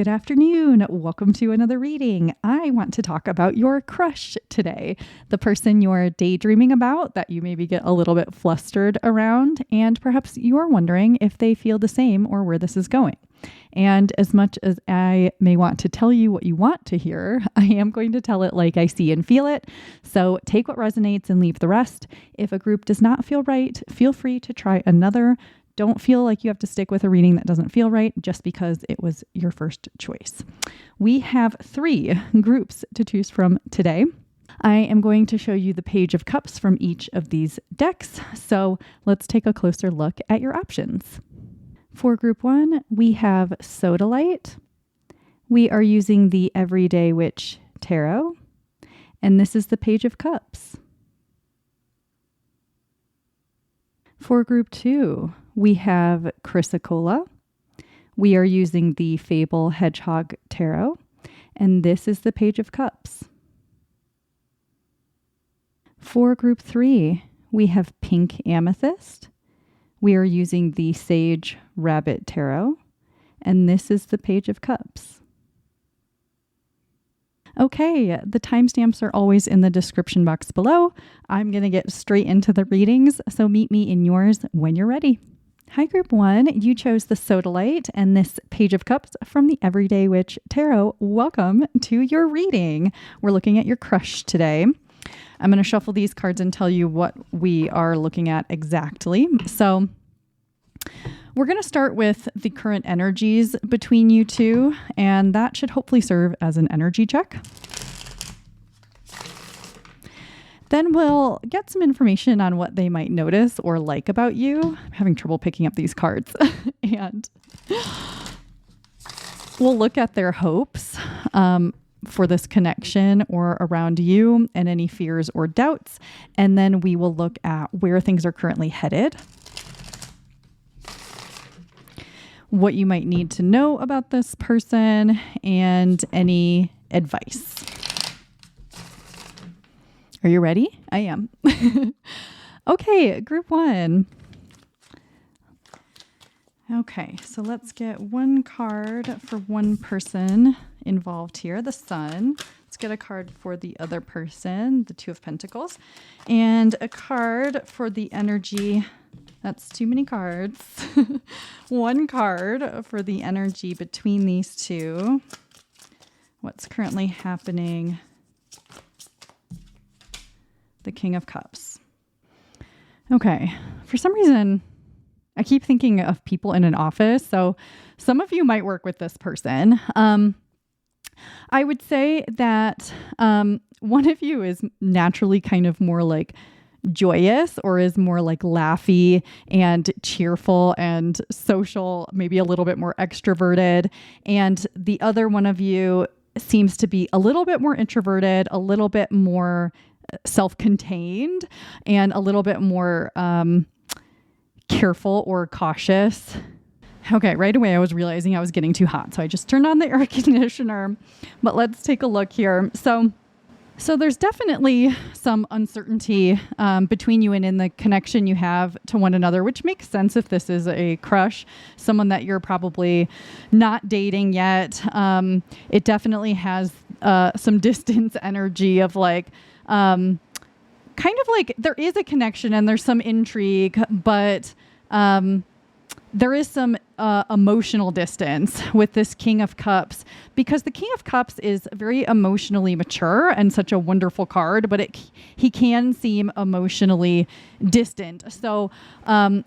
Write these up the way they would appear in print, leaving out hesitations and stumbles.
Good afternoon. Welcome to another reading. I want to talk about your crush today, the person you're daydreaming about that you maybe get a little bit flustered around, and perhaps you're wondering if they feel the same or where this is going. And as much as I may want to tell you what you want to hear, I am going to tell it like I see and feel it. So take what resonates and leave the rest. If a group does not feel right, feel free to try another. Don't feel like you have to stick with a reading that doesn't feel right just because it was your first choice. We have 3 groups to choose from today. I am going to show you the Page of Cups from each of these decks. So let's take a closer look at your options. For group 1, we have Sodalite. We are using the Everyday Witch Tarot, and this is the Page of Cups. For group 2, we have Chrysocolla. We are using the Fable Hedgehog Tarot, and this is the Page of Cups. For group 3, we have Pink Amethyst. We are using the Sage Rabbit Tarot, and this is the Page of Cups. Okay, the timestamps are always in the description box below. I'm going to get straight into the readings, so meet me in yours when you're ready. Hi, Group 1. You chose the Sodalite and this Page of Cups from the Everyday Witch Tarot. Welcome to your reading. We're looking at your crush today. I'm going to shuffle these cards and tell you what we are looking at exactly. So we're going to start with the current energies between you two, and that should hopefully serve as an energy check. Then we'll get some information on what they might notice or like about you. I'm having trouble picking up these cards. And we'll look at their hopes for this connection or around you and any fears or doubts. And then we will look at where things are currently headed, what you might need to know about this person, and any advice. Are you ready? I am. Okay, group 1. Okay, so let's get one card for one person involved here, the Sun. Let's get a card for the other person, the 2 of Pentacles, and a card for the energy. That's too many cards. One card for the energy between these two. What's currently happening? The King of Cups. Okay. For some reason, I keep thinking of people in an office. So some of you might work with this person. I would say that one of you is naturally kind of more like joyous or is more like laughy and cheerful and social, maybe a little bit more extroverted. And the other one of you seems to be a little bit more introverted, a little bit more self-contained, and a little bit more careful or cautious. Okay, right away I was realizing I was getting too hot, so I just turned on the air conditioner. But let's take a look here. So there's definitely some uncertainty between you and in the connection you have to one another, which makes sense if this is a crush, someone that you're probably not dating yet. It definitely has some distance energy of like, kind of like there is a connection and there's some intrigue, but there is some emotional distance with this King of Cups, because the King of Cups is very emotionally mature and such a wonderful card, but he can seem emotionally distant. So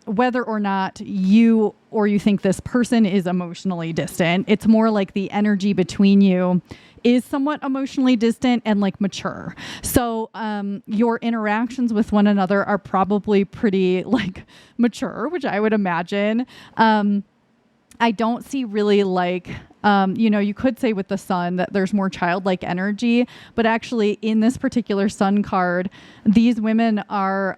whether or not you think this person is emotionally distant, it's more like the energy between you is somewhat emotionally distant and like mature. So your interactions with one another are probably pretty like mature, which I would imagine. I don't see really like, you could say with the Sun that there's more childlike energy, but actually in this particular Sun card, these women are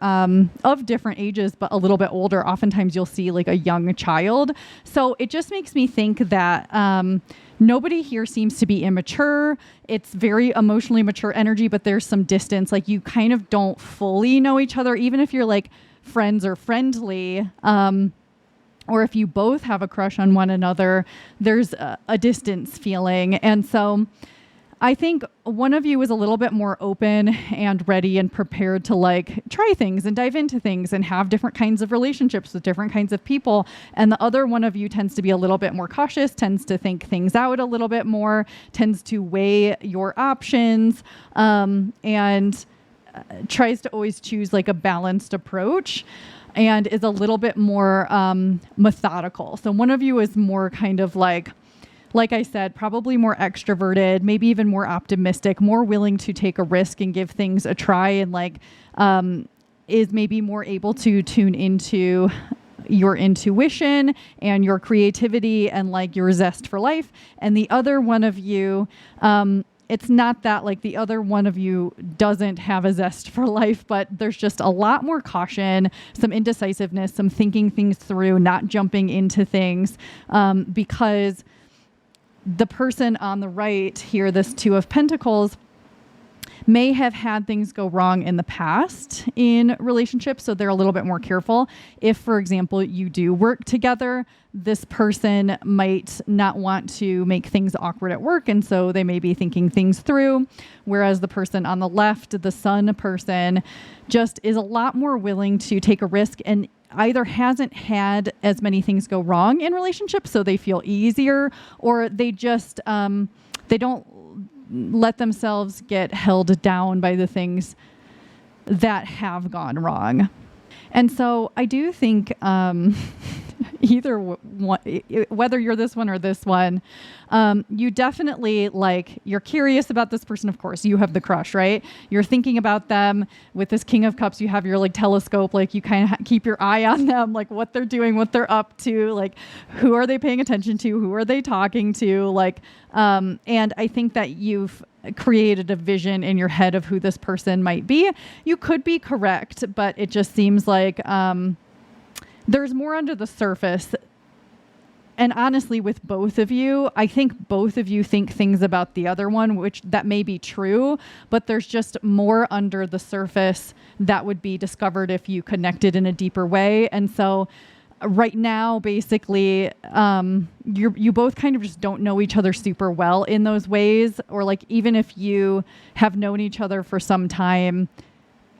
of different ages, but a little bit older. Oftentimes you'll see like a young child. So it just makes me think that nobody here seems to be immature. It's very emotionally mature energy, but there's some distance. Like you kind of don't fully know each other, even if you're like friends or friendly. or if you both have a crush on one another, there's a distance feeling. And so I think one of you is a little bit more open and ready and prepared to like try things and dive into things and have different kinds of relationships with different kinds of people. And the other one of you tends to be a little bit more cautious, tends to think things out a little bit more, tends to weigh your options, and tries to always choose like a balanced approach and is a little bit more methodical. So one of you is more kind of like I said, probably more extroverted, maybe even more optimistic, more willing to take a risk and give things a try, and like is maybe more able to tune into your intuition and your creativity and like your zest for life. And the other one of you, it's not that like the other one of you doesn't have a zest for life, but there's just a lot more caution, some indecisiveness, some thinking things through, not jumping into things, because the person on the right here, this Two of Pentacles, may have had things go wrong in the past in relationships, so they're a little bit more careful. If, for example, you do work together, this person might not want to make things awkward at work, and so they may be thinking things through, whereas the person on the left, the Sun person, just is a lot more willing to take a risk and either hasn't had as many things go wrong in relationships, so they feel easier, or they just they don't let themselves get held down by the things that have gone wrong. And so I do think either one, whether you're this one or this one, you definitely like, you're curious about this person. Of course, you have the crush, right? You're thinking about them. With this King of Cups, you have your like telescope, like you kind of keep your eye on them, like what they're doing, what they're up to, like who are they paying attention to, who are they talking to, like, and I think that you've created a vision in your head of who this person might be. You could be correct, but it just seems like there's more under the surface. And honestly, with both of you, I think both of you think things about the other one, which that may be true, but there's just more under the surface that would be discovered if you connected in a deeper way. And so right now, basically, you both kind of just don't know each other super well in those ways. Or like, even if you have known each other for some time,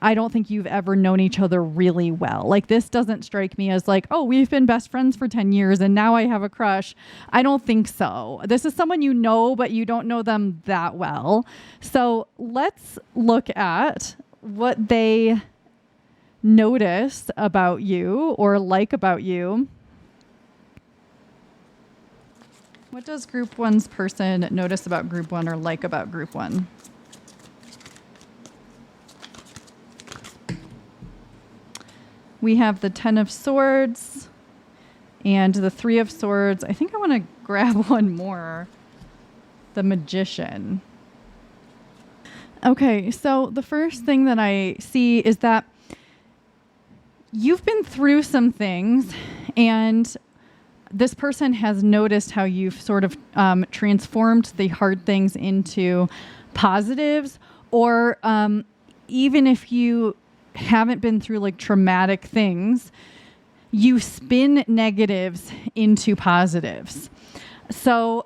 I don't think you've ever known each other really well. Like, this doesn't strike me as like, oh, we've been best friends for 10 years and now I have a crush. I don't think so. This is someone you know, but you don't know them that well. So let's look at what they notice about you or like about you. What does Group 1's person notice about Group 1 or like about Group 1? We have the 10 of Swords and the 3 of Swords. I think I want to grab one more. The Magician. Okay, so the first thing that I see is that you've been through some things, and this person has noticed how you've sort of transformed the hard things into positives, or even if you haven't been through like traumatic things, you spin negatives into positives. So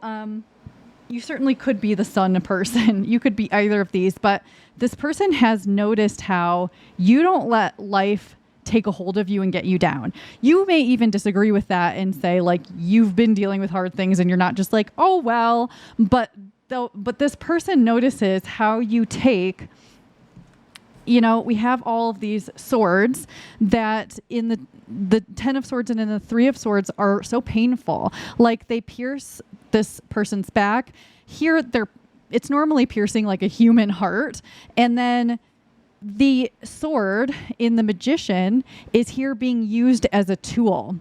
you certainly could be the Sun person. You could be either of these, but this person has noticed how you don't let life take a hold of you and get you down. You may even disagree with that and say like you've been dealing with hard things and you're not just like, oh well, but this person notices how you take, you know, we have all of these swords that in the 10 of Swords and in the 3 of Swords are so painful. Like, they pierce this person's back. Here, it's normally piercing like a human heart. And then the sword in the Magician is here being used as a tool.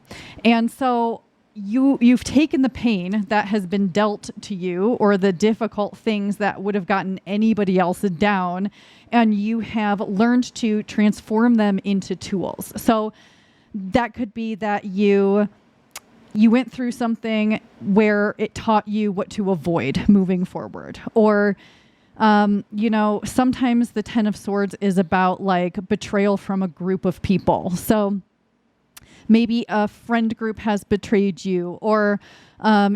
And so you've taken the pain that has been dealt to you, or the difficult things that would have gotten anybody else down, and you have learned to transform them into tools. So that could be that you went through something where it taught you what to avoid moving forward. Or you know, sometimes the 10 of Swords is about like betrayal from a group of people. So maybe a friend group has betrayed you, or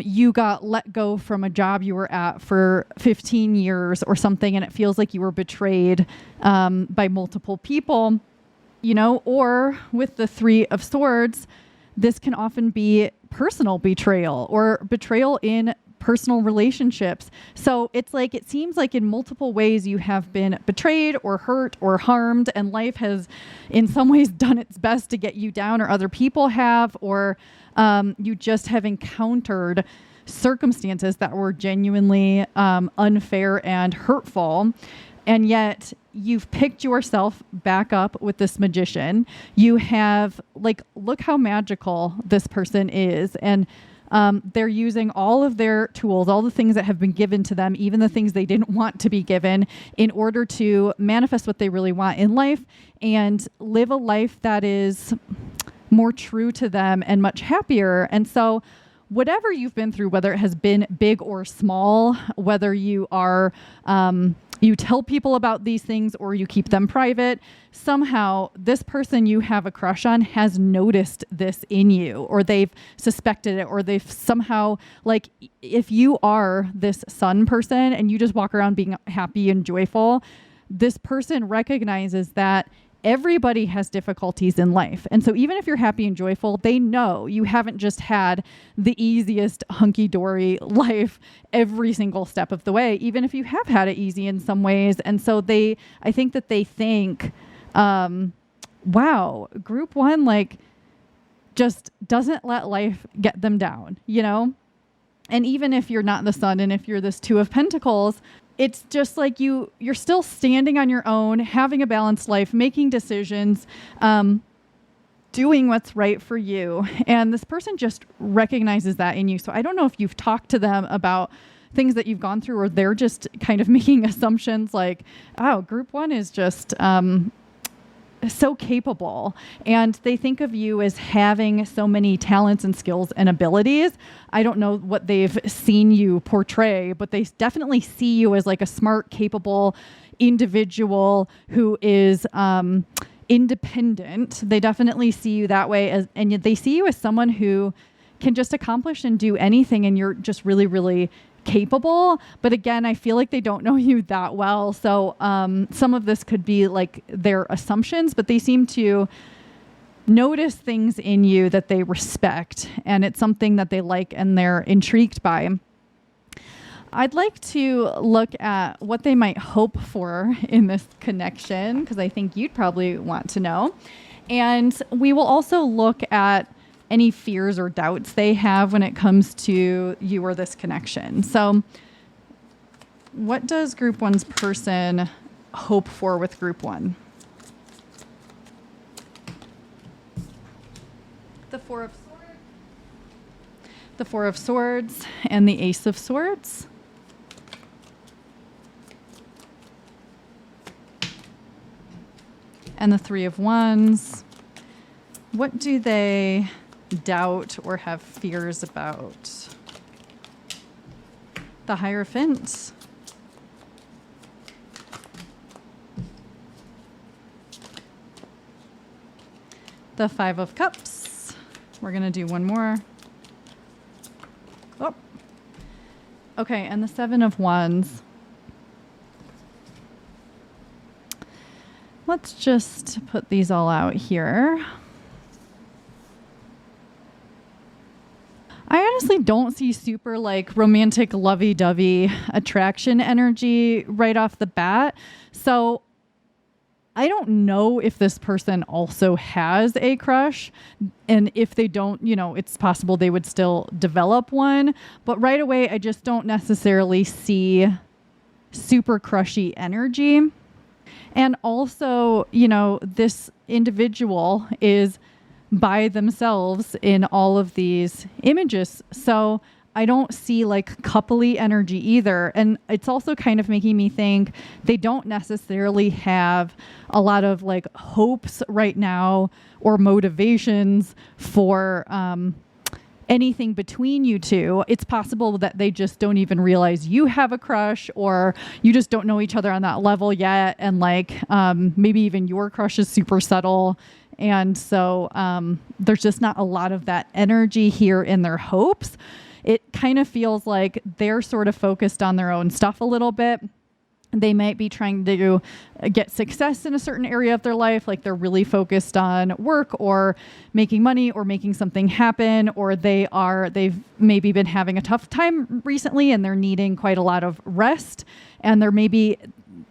you got let go from a job you were at for 15 years or something, and it feels like you were betrayed by multiple people, or with the Three of Swords, this can often be personal betrayal or betrayal in personal relationships. So it seems like in multiple ways you have been betrayed or hurt or harmed, and life has in some ways done its best to get you down, or other people have, or you just have encountered circumstances that were genuinely unfair and hurtful. And yet you've picked yourself back up with this magician. You have look how magical this person is. And they're using all of their tools, all the things that have been given to them, even the things they didn't want to be given, in order to manifest what they really want in life and live a life that is more true to them and much happier. And so whatever you've been through, whether it has been big or small, whether you are, you tell people about these things or you keep them private, somehow this person you have a crush on has noticed this in you, or they've suspected it, or they've somehow, if you are this sun person and you just walk around being happy and joyful, this person recognizes that everybody has difficulties in life. And so even if you're happy and joyful, they know you haven't just had the easiest hunky-dory life every single step of the way, even if you have had it easy in some ways. And so I think that they think, wow, group one, just doesn't let life get them down, And even if you're not the sun, and if you're this Two of Pentacles, it's just like you're still standing on your own, having a balanced life, making decisions, doing what's right for you. And this person just recognizes that in you. So I don't know if you've talked to them about things that you've gone through, or they're just kind of making assumptions like, oh, group one is just so capable, and they think of you as having so many talents and skills and abilities. I don't know what they've seen you portray, but they definitely see you as a smart, capable individual who is independent. They definitely see you that way, and they see you as someone who can just accomplish and do anything, and you're just really, really capable. But again, I feel like they don't know you that well. So some of this could be their assumptions, but they seem to notice things in you that they respect, and it's something that they like and they're intrigued by. I'd like to look at what they might hope for in this connection, because I think you'd probably want to know. And we will also look at any fears or doubts they have when it comes to you or this connection. So what does group one's person hope for with group one? The Four of Swords and the Ace of Swords. And the Three of Wands. What do they doubt or have fears about? The Hierophant. The Five of Cups. We're going to do one more. Oh. Okay, and the Seven of Wands. Let's just put these all out here. I honestly don't see super romantic lovey-dovey attraction energy right off the bat. So I don't know if this person also has a crush, and if they don't, it's possible they would still develop one. But right away, I just don't necessarily see super crushy energy. And also, this individual is by themselves in all of these images. So I don't see coupley energy either. And it's also kind of making me think they don't necessarily have a lot of hopes right now or motivations for anything between you two. It's possible that they just don't even realize you have a crush, or you just don't know each other on that level yet. And maybe even your crush is super subtle And so there's just not a lot of that energy here in their hopes. It kind of feels like they're sort of focused on their own stuff a little bit. They might be trying to get success in a certain area of their life, like they're really focused on work or making money or making something happen, or they've maybe been having a tough time recently and they're needing quite a lot of rest. And there may be,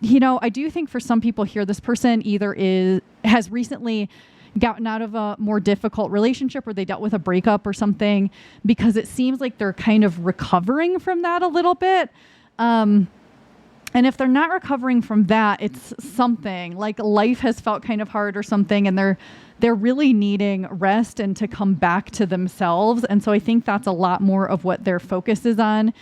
I do think for some people here, this person either has recently gotten out of a more difficult relationship or they dealt with a breakup or something, because it seems like they're kind of recovering from that a little bit. And if they're not recovering from that, it's something like life has felt kind of hard or something, and they're really needing rest and to come back to themselves. And so I think that's a lot more of what their focus is on.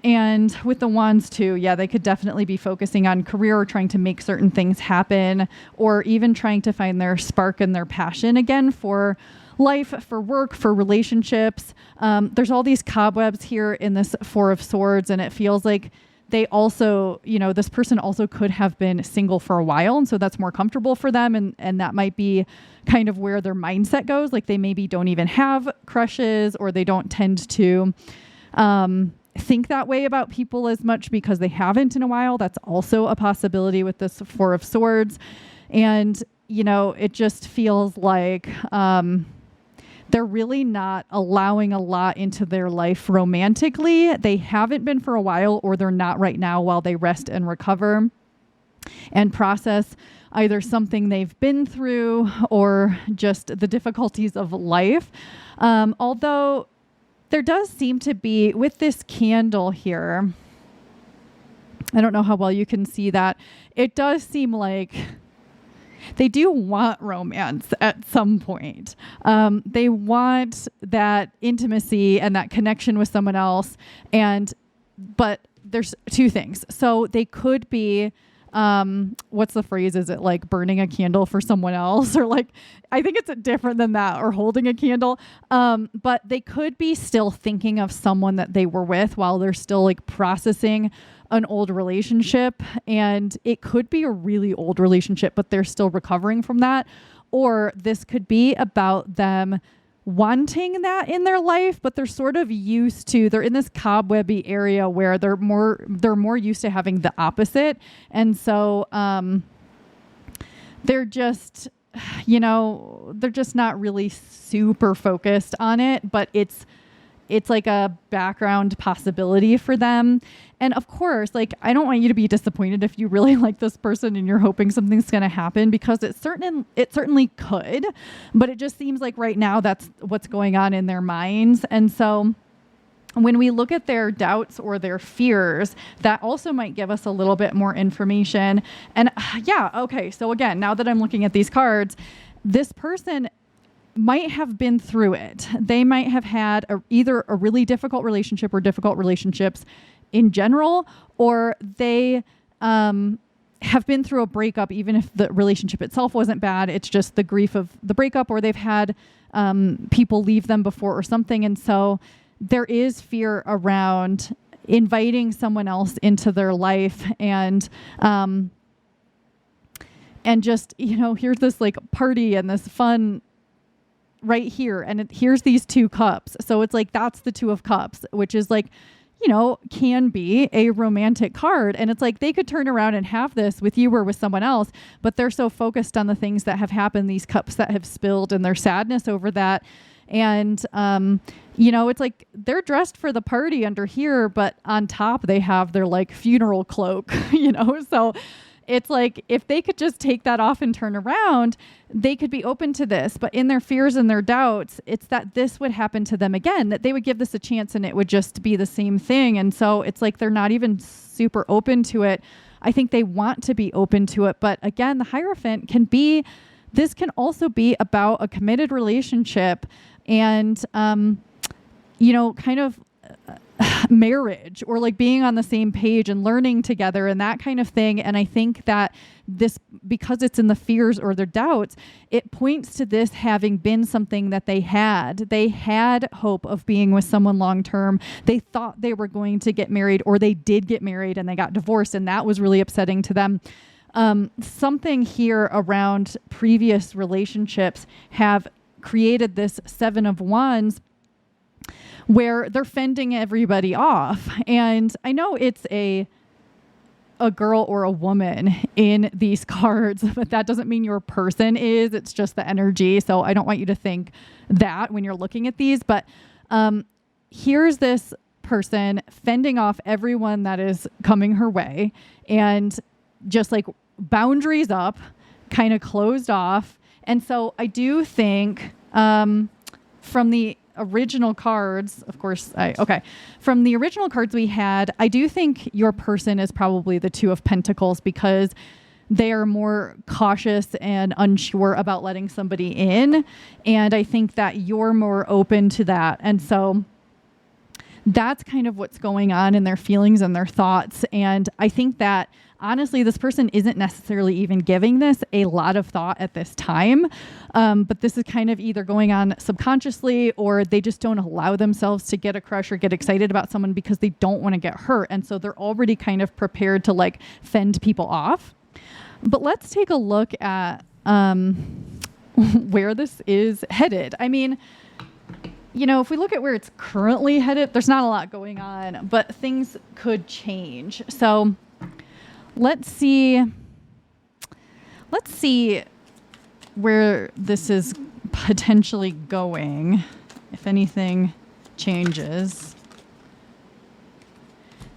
And with the wands too, yeah, they could definitely be focusing on career or trying to make certain things happen, or even trying to find their spark and their passion again for life, for work, for relationships. There's all these cobwebs here in this Four of Swords, and it feels like they also, this person also could have been single for a while. And so that's more comfortable for them. And that might be kind of where their mindset goes. Like they maybe don't even have crushes, or they don't tend to think that way about people as much because they haven't in a while. That's also a possibility with this Four of Swords. And, it just feels like they're really not allowing a lot into their life romantically. They haven't been for a while, or they're not right now while they rest and recover and process either something they've been through or just the difficulties of life. Although there does seem to be, with this candle here, I don't know how well you can see that, it does seem like they do want romance at some point. They want that intimacy and that connection with someone else. But there's two things. So they could be, what's the phrase? Is it like burning a candle for someone else? Or like, I think it's different than that, or holding a candle. But they could be still thinking of someone that they were with while they're still like processing an old relationship, and it could be a really old relationship, but they're still recovering from that. Or this could be about them wanting that in their life, but they're sort of they're in this cobwebby area where they're more used to having the opposite. And so they're just, they're just not really super focused on it, but it's like a background possibility for them. And of course, like, I don't want you to be disappointed if you really like this person and you're hoping something's going to happen, because it certainly could, but it just seems like right now that's what's going on in their minds. And so when we look at their doubts or their fears, that also might give us a little bit more information. And okay. So again, now that I'm looking at these cards, this person might have been through it. They might have had either a really difficult relationship or difficult relationships in general, or they have been through a breakup, even if the relationship itself wasn't bad. It's just the grief of the breakup, or they've had people leave them before or something. And so there is fear around inviting someone else into their life, and just, here's this like party and this fun right here. And here's these two cups. So it's like, that's the Two of Cups, which is like, can be a romantic card. And it's like, they could turn around and have this with you or with someone else, but they're so focused on the things that have happened, these cups that have spilled, and their sadness over that. And, it's like they're dressed for the party under here, but on top they have their like funeral cloak, so it's like, if they could just take that off and turn around, they could be open to this. But in their fears and their doubts, it's that this would happen to them again, that they would give this a chance and it would just be the same thing. And so it's like they're not even super open to it. I think they want to be open to it. But again, the Hierophant can also be about a committed relationship and, kind of marriage, or like being on the same page and learning together and that kind of thing. And I think that this, because it's in the fears or their doubts, it points to this having been something that they had hope of being with someone long term. They thought they were going to get married, or they did get married and they got divorced, and that was really upsetting to them. something here around previous relationships have created this Seven of Wands where they're fending everybody off. And I know it's a girl or a woman in these cards, but that doesn't mean your person is. It's just the energy. So I don't want you to think that when you're looking at these. But here's this person fending off everyone that is coming her way and just like boundaries up, kind of closed off. And so I do think from the original cards, of course, from the original cards we had, I do think your person is probably the Two of Pentacles because they are more cautious and unsure about letting somebody in. And I think that you're more open to that. And so that's kind of what's going on in their feelings and their thoughts. And I think that honestly, this person isn't necessarily even giving this a lot of thought at this time. But this is kind of either going on subconsciously or they just don't allow themselves to get a crush or get excited about someone because they don't want to get hurt. And so they're already kind of prepared to like fend people off. But let's take a look at where this is headed. I mean, you know, if we look at where it's currently headed, there's not a lot going on, but things could change. So let's see where this is potentially going, if anything changes.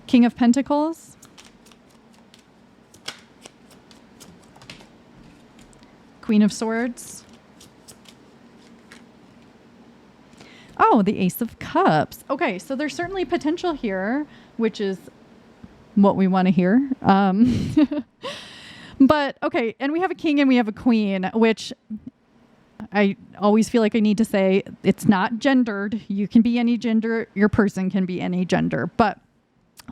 King of Pentacles. Queen of Swords. Oh, the Ace of Cups. Okay, so there's certainly potential here, which is what we want to hear. But okay, and we have a king and we have a queen, which I always feel like I need to say it's not gendered. You can be any gender. Your person can be any gender. But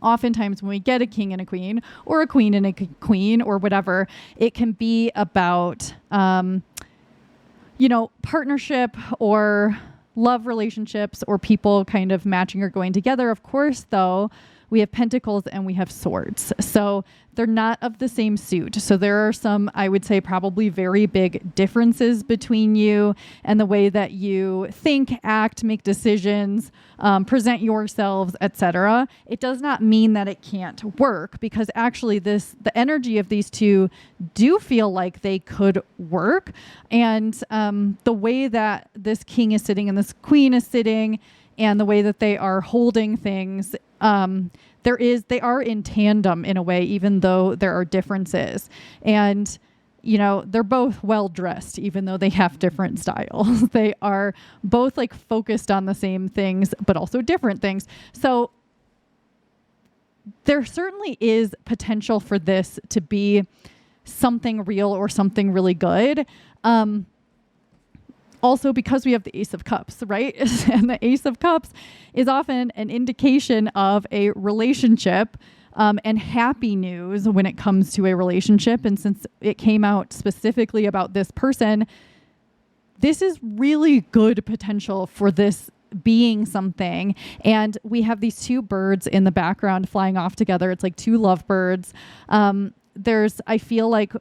oftentimes when we get a king and a queen or a queen and a queen or whatever, it can be about, partnership or love relationships or people kind of matching or going together. Of course, though, we have pentacles and we have swords. So they're not of the same suit. So there are some, I would say, probably very big differences between you and the way that you think, act, make decisions, present yourselves, etc. It does not mean that it can't work because actually the energy of these two do feel like they could work. And the way that this king is sitting and this queen is sitting and the way that they are holding things, they are in tandem in a way, even though there are differences. And, they're both well dressed, even though they have different styles. They are both like focused on the same things, but also different things. So there certainly is potential for this to be something real or something really good. Also, because we have the Ace of Cups, right? And the Ace of Cups is often an indication of a relationship and happy news when it comes to a relationship. And since it came out specifically about this person, this is really good potential for this being something. And we have these two birds in the background flying off together. It's like two lovebirds. I feel like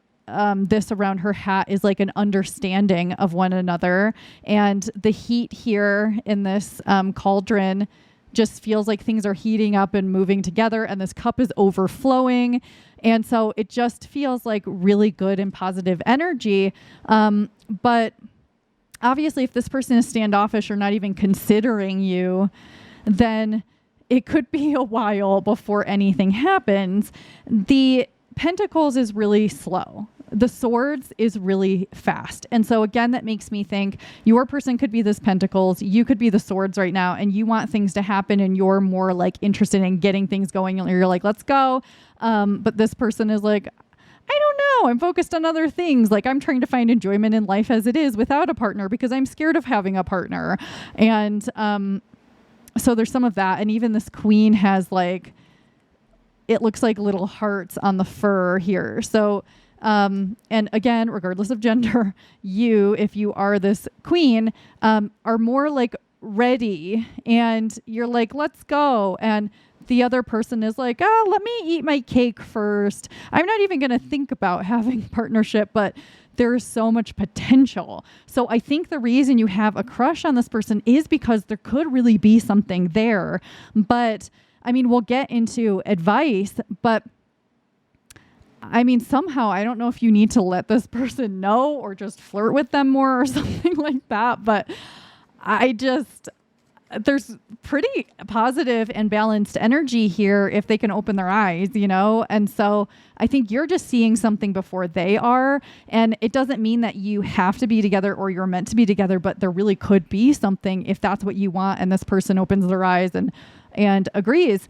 this around her hat is like an understanding of one another. And the heat here in this cauldron just feels like things are heating up and moving together. And this cup is overflowing. And so it just feels like really good and positive energy. But obviously, if this person is standoffish or not even considering you, then it could be a while before anything happens. The Pentacles is really slow. The Swords is really fast. And so again, that makes me think your person could be this Pentacles, you could be the Swords right now, and you want things to happen and you're more like interested in getting things going. You're like, let's go. But this person is like, I don't know. I'm focused on other things. Like I'm trying to find enjoyment in life as it is without a partner because I'm scared of having a partner. And so there's some of that. And even this queen has like, it looks like little hearts on the fur here. So and again, regardless of gender, if you are this queen, are more like ready and you're like, let's go. And the other person is like, oh, let me eat my cake first. I'm not even going to think about having partnership, but there's so much potential. So I think the reason you have a crush on this person is because there could really be something there. But I mean, we'll get into advice, but I mean, somehow, I don't know if you need to let this person know or just flirt with them more or something like that. But there's pretty positive and balanced energy here if they can open their eyes, And so I think you're just seeing something before they are. And it doesn't mean that you have to be together or you're meant to be together, but there really could be something if that's what you want. And this person opens their eyes and agrees.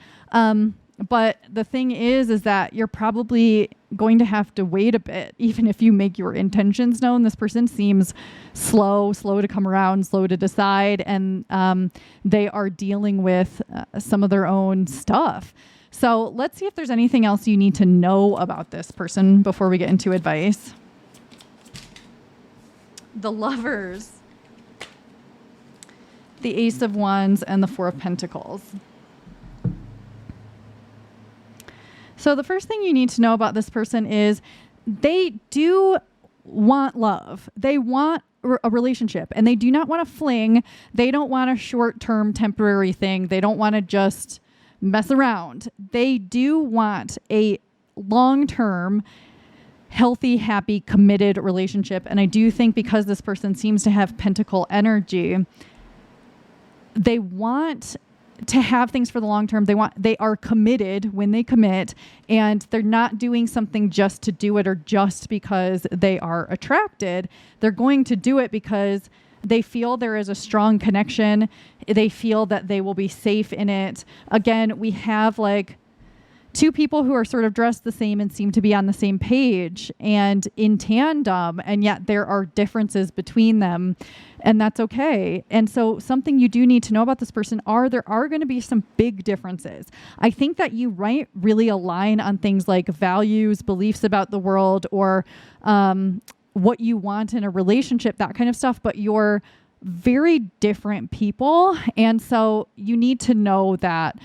But the thing is that you're probably going to have to wait a bit, even if you make your intentions known. This person seems slow to come around, slow to decide, and they are dealing with some of their own stuff. So let's see if there's anything else you need to know about this person before we get into advice. The Lovers, the Ace of Wands, and the Four of Pentacles. So the first thing you need to know about this person is they do want love. They want a relationship, and they do not want a fling. They don't want a short-term temporary thing. They don't want to just mess around. They do want a long-term, healthy, happy, committed relationship. And I do think because this person seems to have pentacle energy, they want to have things for the long term. They are committed when they commit, and they're not doing something just to do it or just because they are attracted. They're going to do it because they feel there is a strong connection. They feel that they will be safe in it. Again, we have like two people who are sort of dressed the same and seem to be on the same page and in tandem, and yet there are differences between them, and that's okay. And so something you do need to know about this person there are going to be some big differences. I think that you might really align on things like values, beliefs about the world, or what you want in a relationship, that kind of stuff, but you're very different people. And so you need to know that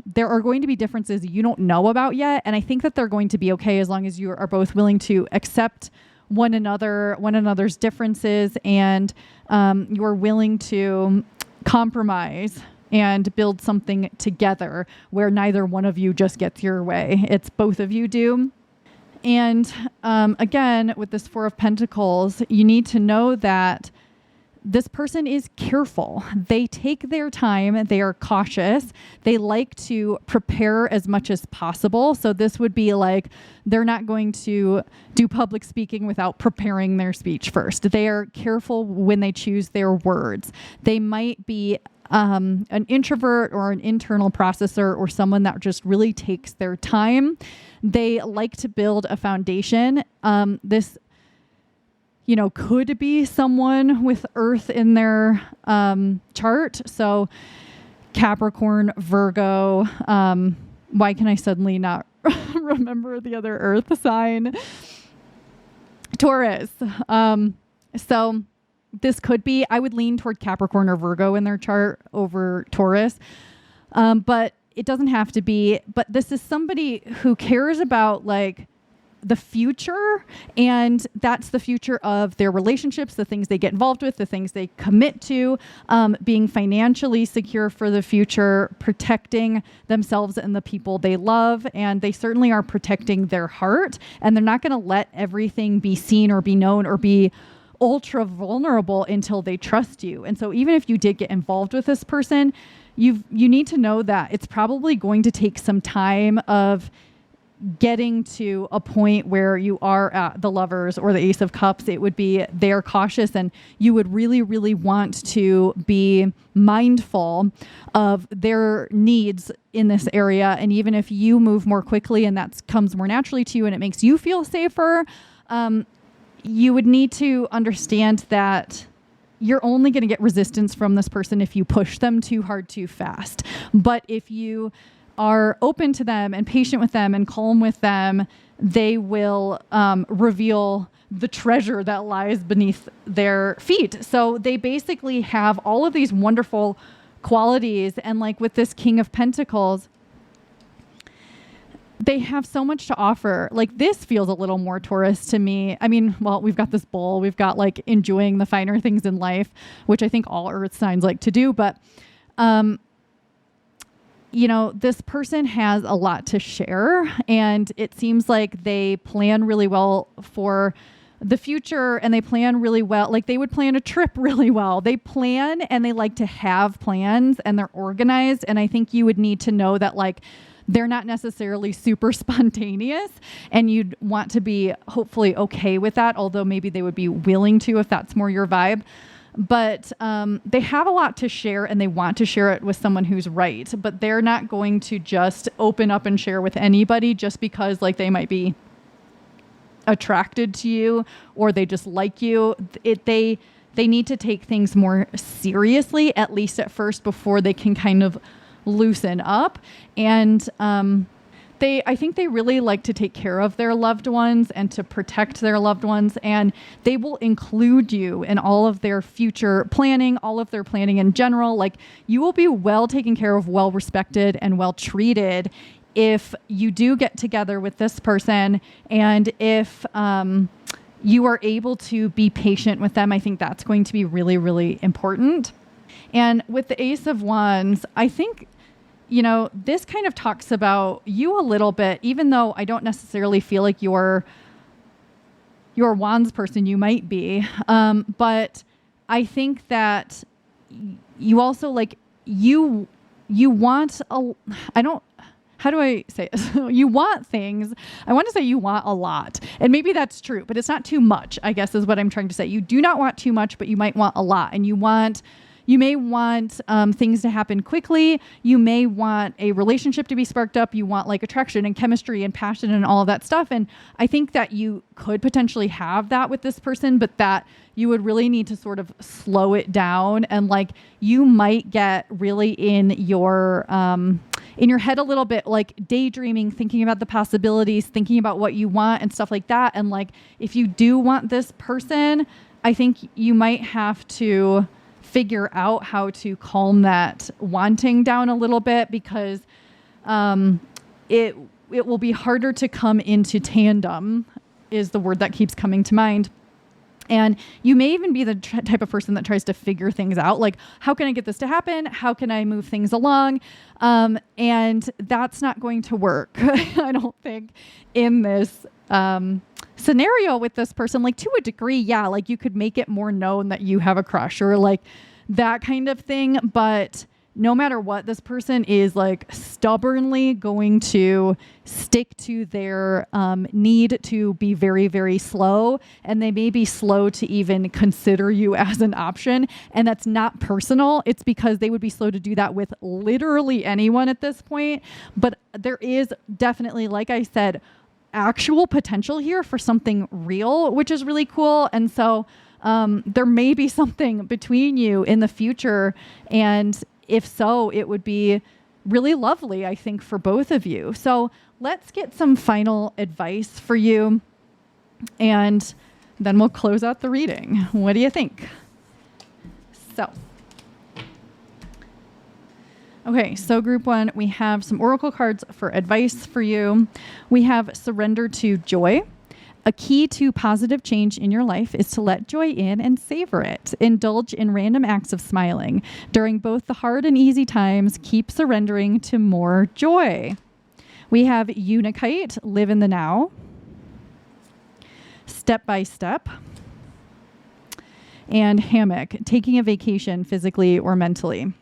there are going to be differences you don't know about yet. And I think that they're going to be okay as long as you are both willing to accept one another's differences, and you're willing to compromise and build something together where neither one of you just gets your way. It's both of you do. And again, with this Four of Pentacles, you need to know that this person is careful. They take their time. They are cautious. They like to prepare as much as possible. So this would be like, they're not going to do public speaking without preparing their speech first. They are careful when they choose their words. They might be an introvert or an internal processor or someone that just really takes their time. They like to build a foundation. This could be someone with Earth in their chart. So Capricorn, Virgo. Why can I suddenly not remember the other Earth sign? Taurus. So this could be, I would lean toward Capricorn or Virgo in their chart over Taurus. But it doesn't have to be. But this is somebody who cares about like the future, and that's the future of their relationships, the things they get involved with, the things they commit to, being financially secure for the future, protecting themselves and the people they love, and they certainly are protecting their heart, and they're not going to let everything be seen or be known or be ultra vulnerable until they trust you. And so even if you did get involved with this person, you need to know that it's probably going to take some time of getting to a point where you are at the Lovers or the Ace of Cups. It would be they're cautious, and you would really, really want to be mindful of their needs in this area. And even if you move more quickly and that comes more naturally to you and it makes you feel safer, you would need to understand that you're only going to get resistance from this person if you push them too hard too fast. But if you are open to them and patient with them and calm with them, they will reveal the treasure that lies beneath their feet. So they basically have all of these wonderful qualities. And like with this King of Pentacles, they have so much to offer. Like this feels a little more Taurus to me. I mean, well, we've got this bull, we've got like enjoying the finer things in life, which I think all earth signs like to do. But, this person has a lot to share, and it seems like they plan really well for the future, and they plan really well. Like they would plan a trip really well. They plan and they like to have plans, and they're organized. And I think you would need to know that like they're not necessarily super spontaneous, and you'd want to be hopefully okay with that. Although maybe they would be willing to, if that's more your vibe. But they have a lot to share, and they want to share it with someone who's right. But they're not going to just open up and share with anybody just because like they might be attracted to you or they just like you. They need to take things more seriously, at least at first, before they can kind of loosen up. And I think they really like to take care of their loved ones and to protect their loved ones, and they will include you in all of their future planning, all of their planning in general. Like you will be well taken care of, well respected, and well treated if you do get together with this person, and if you are able to be patient with them. I think that's going to be really, really important. And with the Ace of Wands, I think, this kind of talks about you a little bit, even though I don't necessarily feel like you're a Wands person. You might be. But I think that you also like, you want how do I say it? You want things. I want to say you want a lot. And maybe that's true, but it's not too much, I guess is what I'm trying to say. You do not want too much, but you might want a lot. And you may want things to happen quickly. You may want a relationship to be sparked up. You want like attraction and chemistry and passion and all of that stuff. And I think that you could potentially have that with this person, but that you would really need to sort of slow it down. And like you might get really in your head a little bit, like daydreaming, thinking about the possibilities, thinking about what you want and stuff like that. And like if you do want this person, I think you might have to figure out how to calm that wanting down a little bit, because it will be harder to come into tandem is the word that keeps coming to mind. And you may even be the type of person that tries to figure things out. Like, how can I get this to happen? How can I move things along? And that's not going to work, I don't think, in this scenario with this person. Like, to a degree, yeah, like you could make it more known that you have a crush or like that kind of thing. But no matter what, this person is like stubbornly going to stick to their need to be very, very slow. And they may be slow to even consider you as an option. And that's not personal. It's because they would be slow to do that with literally anyone at this point. But there is definitely, like I said, actual potential here for something real, which is really cool. And so there may be something between you in the future. And if so, it would be really lovely, I think, for both of you. So let's get some final advice for you, and then we'll close out the reading. What do you think? Okay, so group one, we have some oracle cards for advice for you. We have surrender to joy. A key to positive change in your life is to let joy in and savor it. Indulge in random acts of smiling. During both the hard and easy times, keep surrendering to more joy. We have Unikite, live in the now. Step by step. And Hammock, taking a vacation physically or mentally.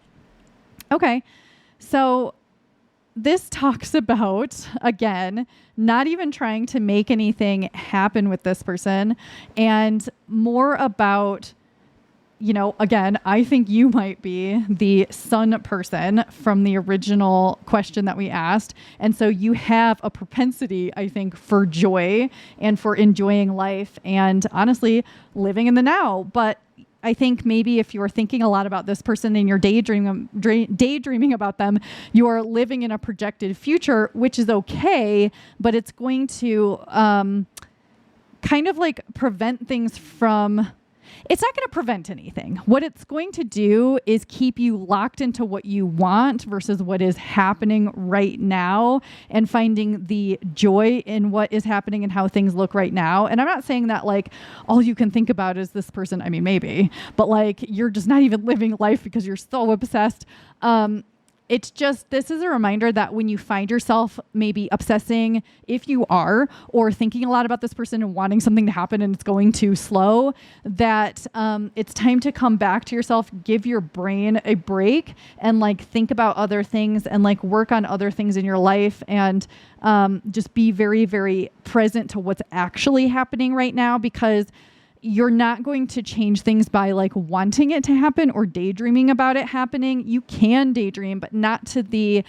Okay, so this talks about, again, not even trying to make anything happen with this person, and more about, again, I think you might be the sun person from the original question that we asked. And so you have a propensity, I think, for joy and for enjoying life and honestly living in the now. But I think maybe if you're thinking a lot about this person and you're daydreaming about them, you're living in a projected future, which is okay, but it's going to kind of like prevent things from, it's not going to prevent anything. What it's going to do is keep you locked into what you want versus what is happening right now, and finding the joy in what is happening and how things look right now. And I'm not saying that like all you can think about is this person. I mean, maybe, but like you're just not even living life because you're so obsessed. It's just, this is a reminder that when you find yourself maybe obsessing, if you are, or thinking a lot about this person and wanting something to happen and it's going too slow, that it's time to come back to yourself, give your brain a break, and like think about other things and like work on other things in your life, and just be very, very present to what's actually happening right now, because you're not going to change things by like wanting it to happen or daydreaming about it happening. You can daydream, but not to the,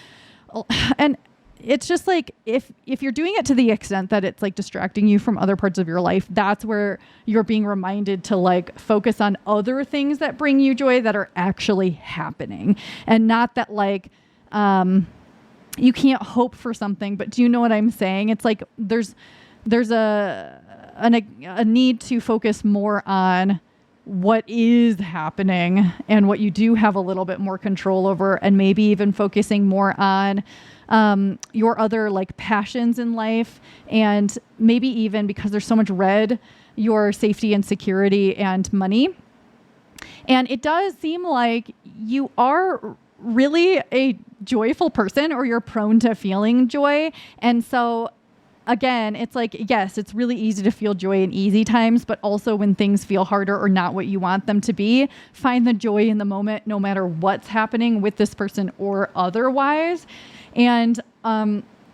and it's just like, if you're doing it to the extent that it's like distracting you from other parts of your life, that's where you're being reminded to like focus on other things that bring you joy that are actually happening, and not that like, you can't hope for something, but do you know what I'm saying? It's like, there's a need to focus more on what is happening and what you do have a little bit more control over, and maybe even focusing more on your other like passions in life, and maybe even, because there's so much red, your safety and security and money. And it does seem like you are really a joyful person, or you're prone to feeling joy. And so again, it's like, yes, it's really easy to feel joy in easy times, but also when things feel harder or not what you want them to be, find the joy in the moment, no matter what's happening with this person or otherwise. And,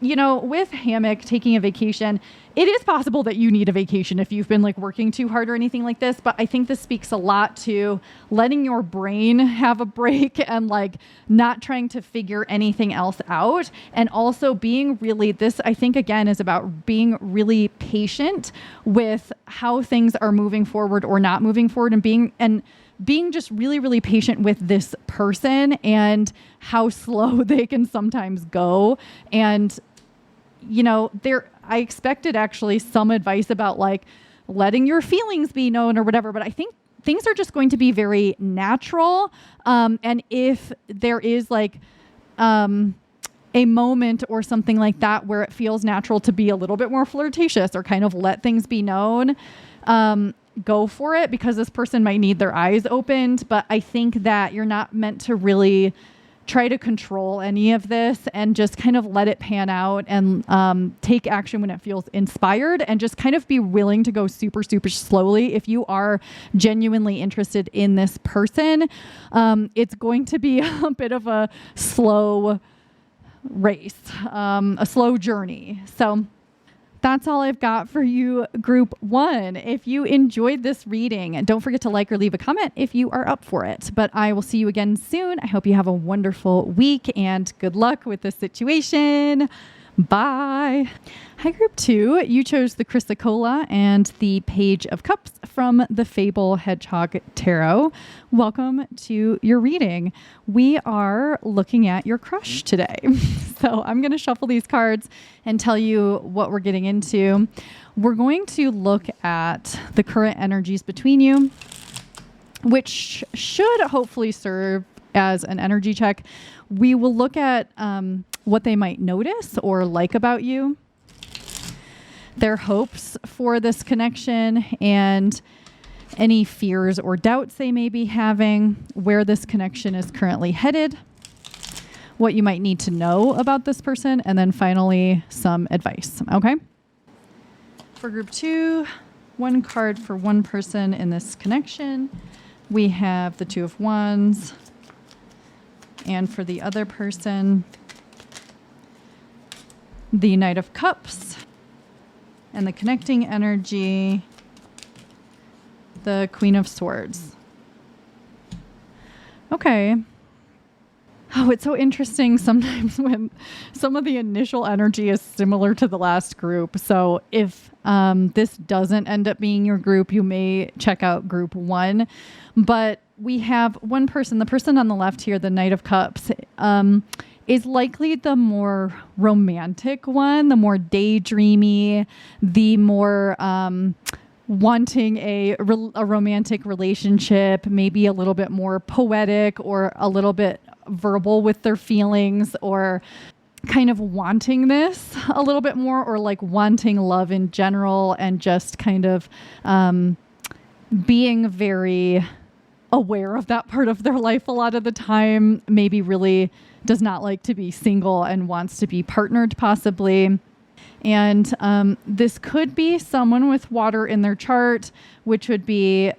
with Hammock taking a vacation, it is possible that you need a vacation if you've been like working too hard or anything like this. But I think this speaks a lot to letting your brain have a break, and like not trying to figure anything else out. And also being really, this I think again is about being really patient with how things are moving forward or not moving forward, and being just really, really patient with this person and how slow they can sometimes go. And, I expected actually some advice about like letting your feelings be known or whatever, but I think things are just going to be very natural. And if there is like a moment or something like that where it feels natural to be a little bit more flirtatious or kind of let things be known, go for it, because this person might need their eyes opened. But I think that you're not meant to really try to control any of this, and just kind of let it pan out, and take action when it feels inspired, and just kind of be willing to go super, super slowly. If you are genuinely interested in this person, it's going to be a bit of a slow race, a slow journey. So that's all I've got for you, group 1. If you enjoyed this reading, don't forget to like or leave a comment if you are up for it. But I will see you again soon. I hope you have a wonderful week, and good luck with this situation. Bye. Hi, group 2. You chose the Chrysocolla and the Page of Cups from the Fable Hedgehog Tarot. Welcome to your reading. We are looking at your crush today. So I'm going to shuffle these cards and tell you what we're getting into. We're going to look at the current energies between you, which should hopefully serve as an energy check. We will look at what they might notice or like about you, their hopes for this connection, and any fears or doubts they may be having, where this connection is currently headed, what you might need to know about this person, and then finally some advice. Okay? For group 2, one card for one person in this connection. We have the Two of Wands. And for the other person, the Knight of Cups, and the connecting energy, the Queen of Swords. Okay. Oh, it's so interesting sometimes when some of the initial energy is similar to the last group. So if this doesn't end up being your group, you may check out group 1. But we have one person, the person on the left here, the Knight of Cups, is likely the more romantic one, the more daydreamy, the more wanting a romantic relationship, maybe a little bit more poetic or a little bit verbal with their feelings, or kind of wanting this a little bit more, or like wanting love in general, and just kind of being very aware of that part of their life a lot of the time, maybe really does not like to be single and wants to be partnered possibly. And this could be someone with water in their chart, which would be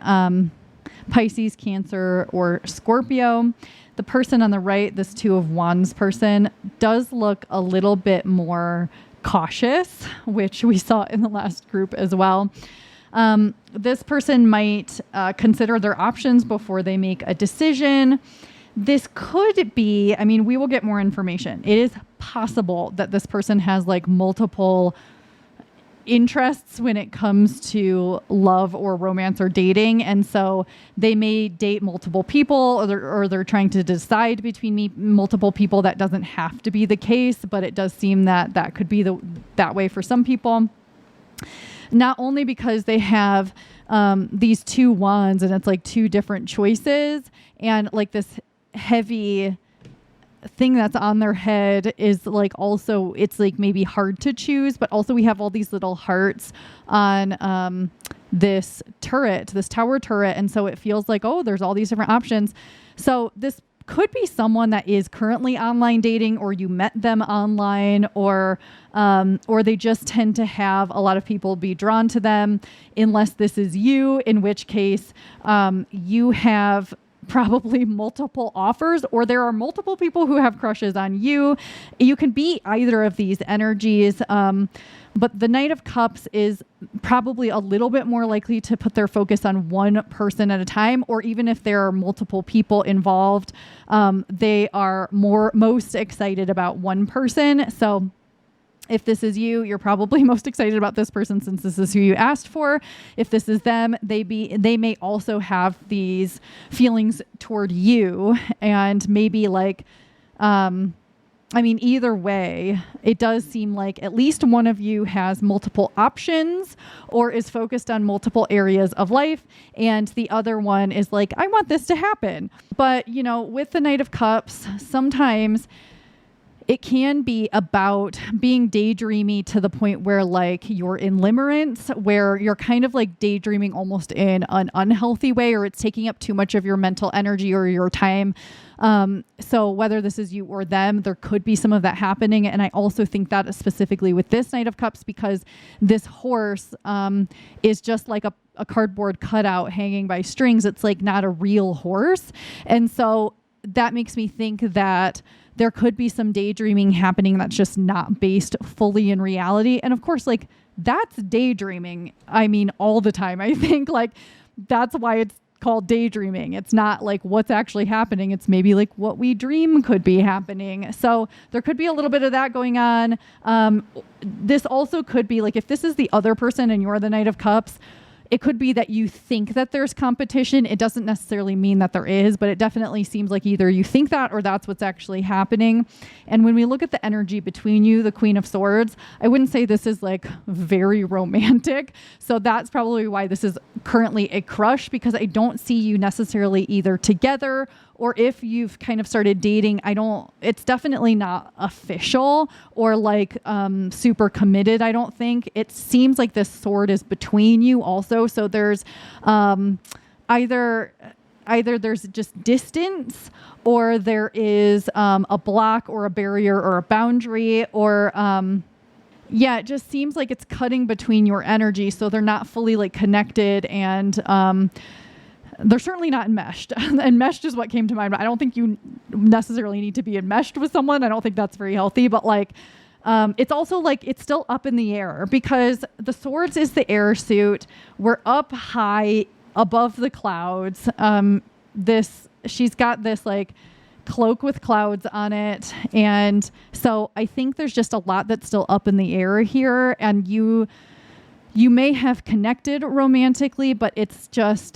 Pisces, Cancer, or Scorpio. The person on the right, this Two of Wands person, does look a little bit more cautious, which we saw in the last group as well. This person might consider their options before they make a decision. This could be, I mean, we will get more information. It is possible that this person has like multiple interests when it comes to love or romance or dating. And so they may date multiple people, or they're trying to decide between multiple people. That doesn't have to be the case, but it does seem that that could be that way for some people. Not only because they have these two wands and it's like two different choices, and like this heavy thing that's on their head is like, also it's like maybe hard to choose, but also we have all these little hearts on this turret, this tower turret, and so it feels like, oh, there's all these different options. So this could be someone that is currently online dating, or you met them online, or they just tend to have a lot of people be drawn to them, unless this is you, in which case you have probably multiple offers, or there are multiple people who have crushes on you. You can be either of these energies. But the Knight of Cups is probably a little bit more likely to put their focus on one person at a time, or even if there are multiple people involved, they are most excited about one person. So if this is you, you're probably most excited about this person since this is who you asked for. If this is them, they may also have these feelings toward you, and maybe like, I mean, either way, it does seem like at least one of you has multiple options or is focused on multiple areas of life, and the other one is like, I want this to happen. But, you know, with the Knight of Cups, sometimes it can be about being daydreamy to the point where like you're in limerence, where you're kind of like daydreaming almost in an unhealthy way, or it's taking up too much of your mental energy or your time. So whether this is you or them, there could be some of that happening. And I also think that specifically with this Knight of Cups, because this horse is just like a cardboard cutout hanging by strings. It's like not a real horse. And so that makes me think that there could be some daydreaming happening that's just not based fully in reality. And of course, like that's daydreaming. I mean, all the time, I think like that's why it's called daydreaming. It's not like what's actually happening. It's maybe like what we dream could be happening. So there could be a little bit of that going on. This also could be like, if this is the other person and you're the Knight of Cups, it could be that you think that there's competition. It doesn't necessarily mean that there is, but it definitely seems like either you think that or that's what's actually happening. And when we look at the energy between you, the Queen of Swords, I wouldn't say this is like very romantic. So that's probably why this is currently a crush, because I don't see you necessarily either together, or if you've kind of started dating, it's definitely not official or like super committed, I don't think. It seems like this sword is between you also. So there's either there's just distance, or there is a block or a barrier or a boundary, or it just seems like it's cutting between your energy. So they're not fully like connected, and they're certainly not enmeshed. Enmeshed is what came to mind, but I don't think you necessarily need to be enmeshed with someone. I don't think that's very healthy, but like, it's also like, it's still up in the air, because the swords is the air suit. We're up high above the clouds. She's got this like cloak with clouds on it. And so I think there's just a lot that's still up in the air here. And you may have connected romantically, but it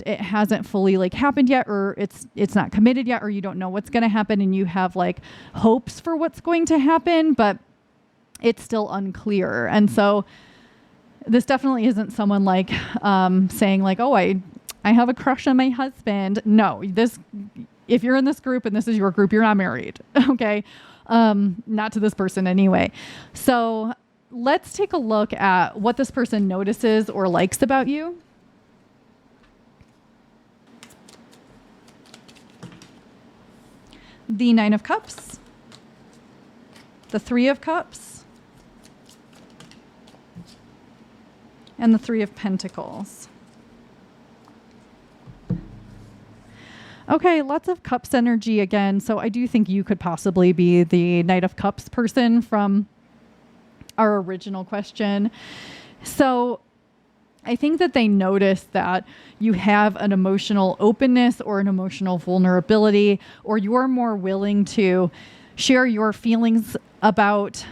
hasn't fully like happened yet, or it's not committed yet, or you don't know what's going to happen, and you have like hopes for what's going to happen, but it's still unclear. And so This definitely isn't someone like saying like, oh, I have a crush on my husband. No, if you're in this group and this is your group, you're not married. Okay. Not to this person anyway. So let's take a look at what this person notices or likes about you. The 9 of Cups, the 3 of Cups, and the 3 of Pentacles. Okay, lots of Cups energy again. So I do think you could possibly be the Knight of Cups person from our original question. So I think that they notice that you have an emotional openness or an emotional vulnerability, or you're more willing to share your feelings about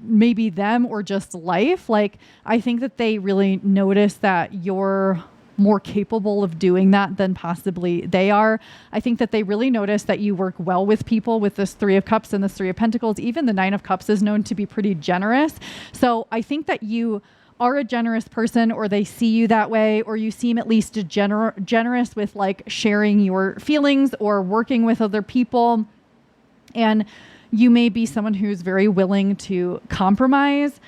maybe them or just life. Like, I think that they really notice that you're more capable of doing that than possibly they are. I think that they really notice that you work well with people with this 3 of Cups and this 3 of Pentacles. Even the 9 of Cups is known to be pretty generous. So I think that you are a generous person, or they see you that way, or you seem at least generous with like sharing your feelings or working with other people. And you may be someone who's very willing to compromise.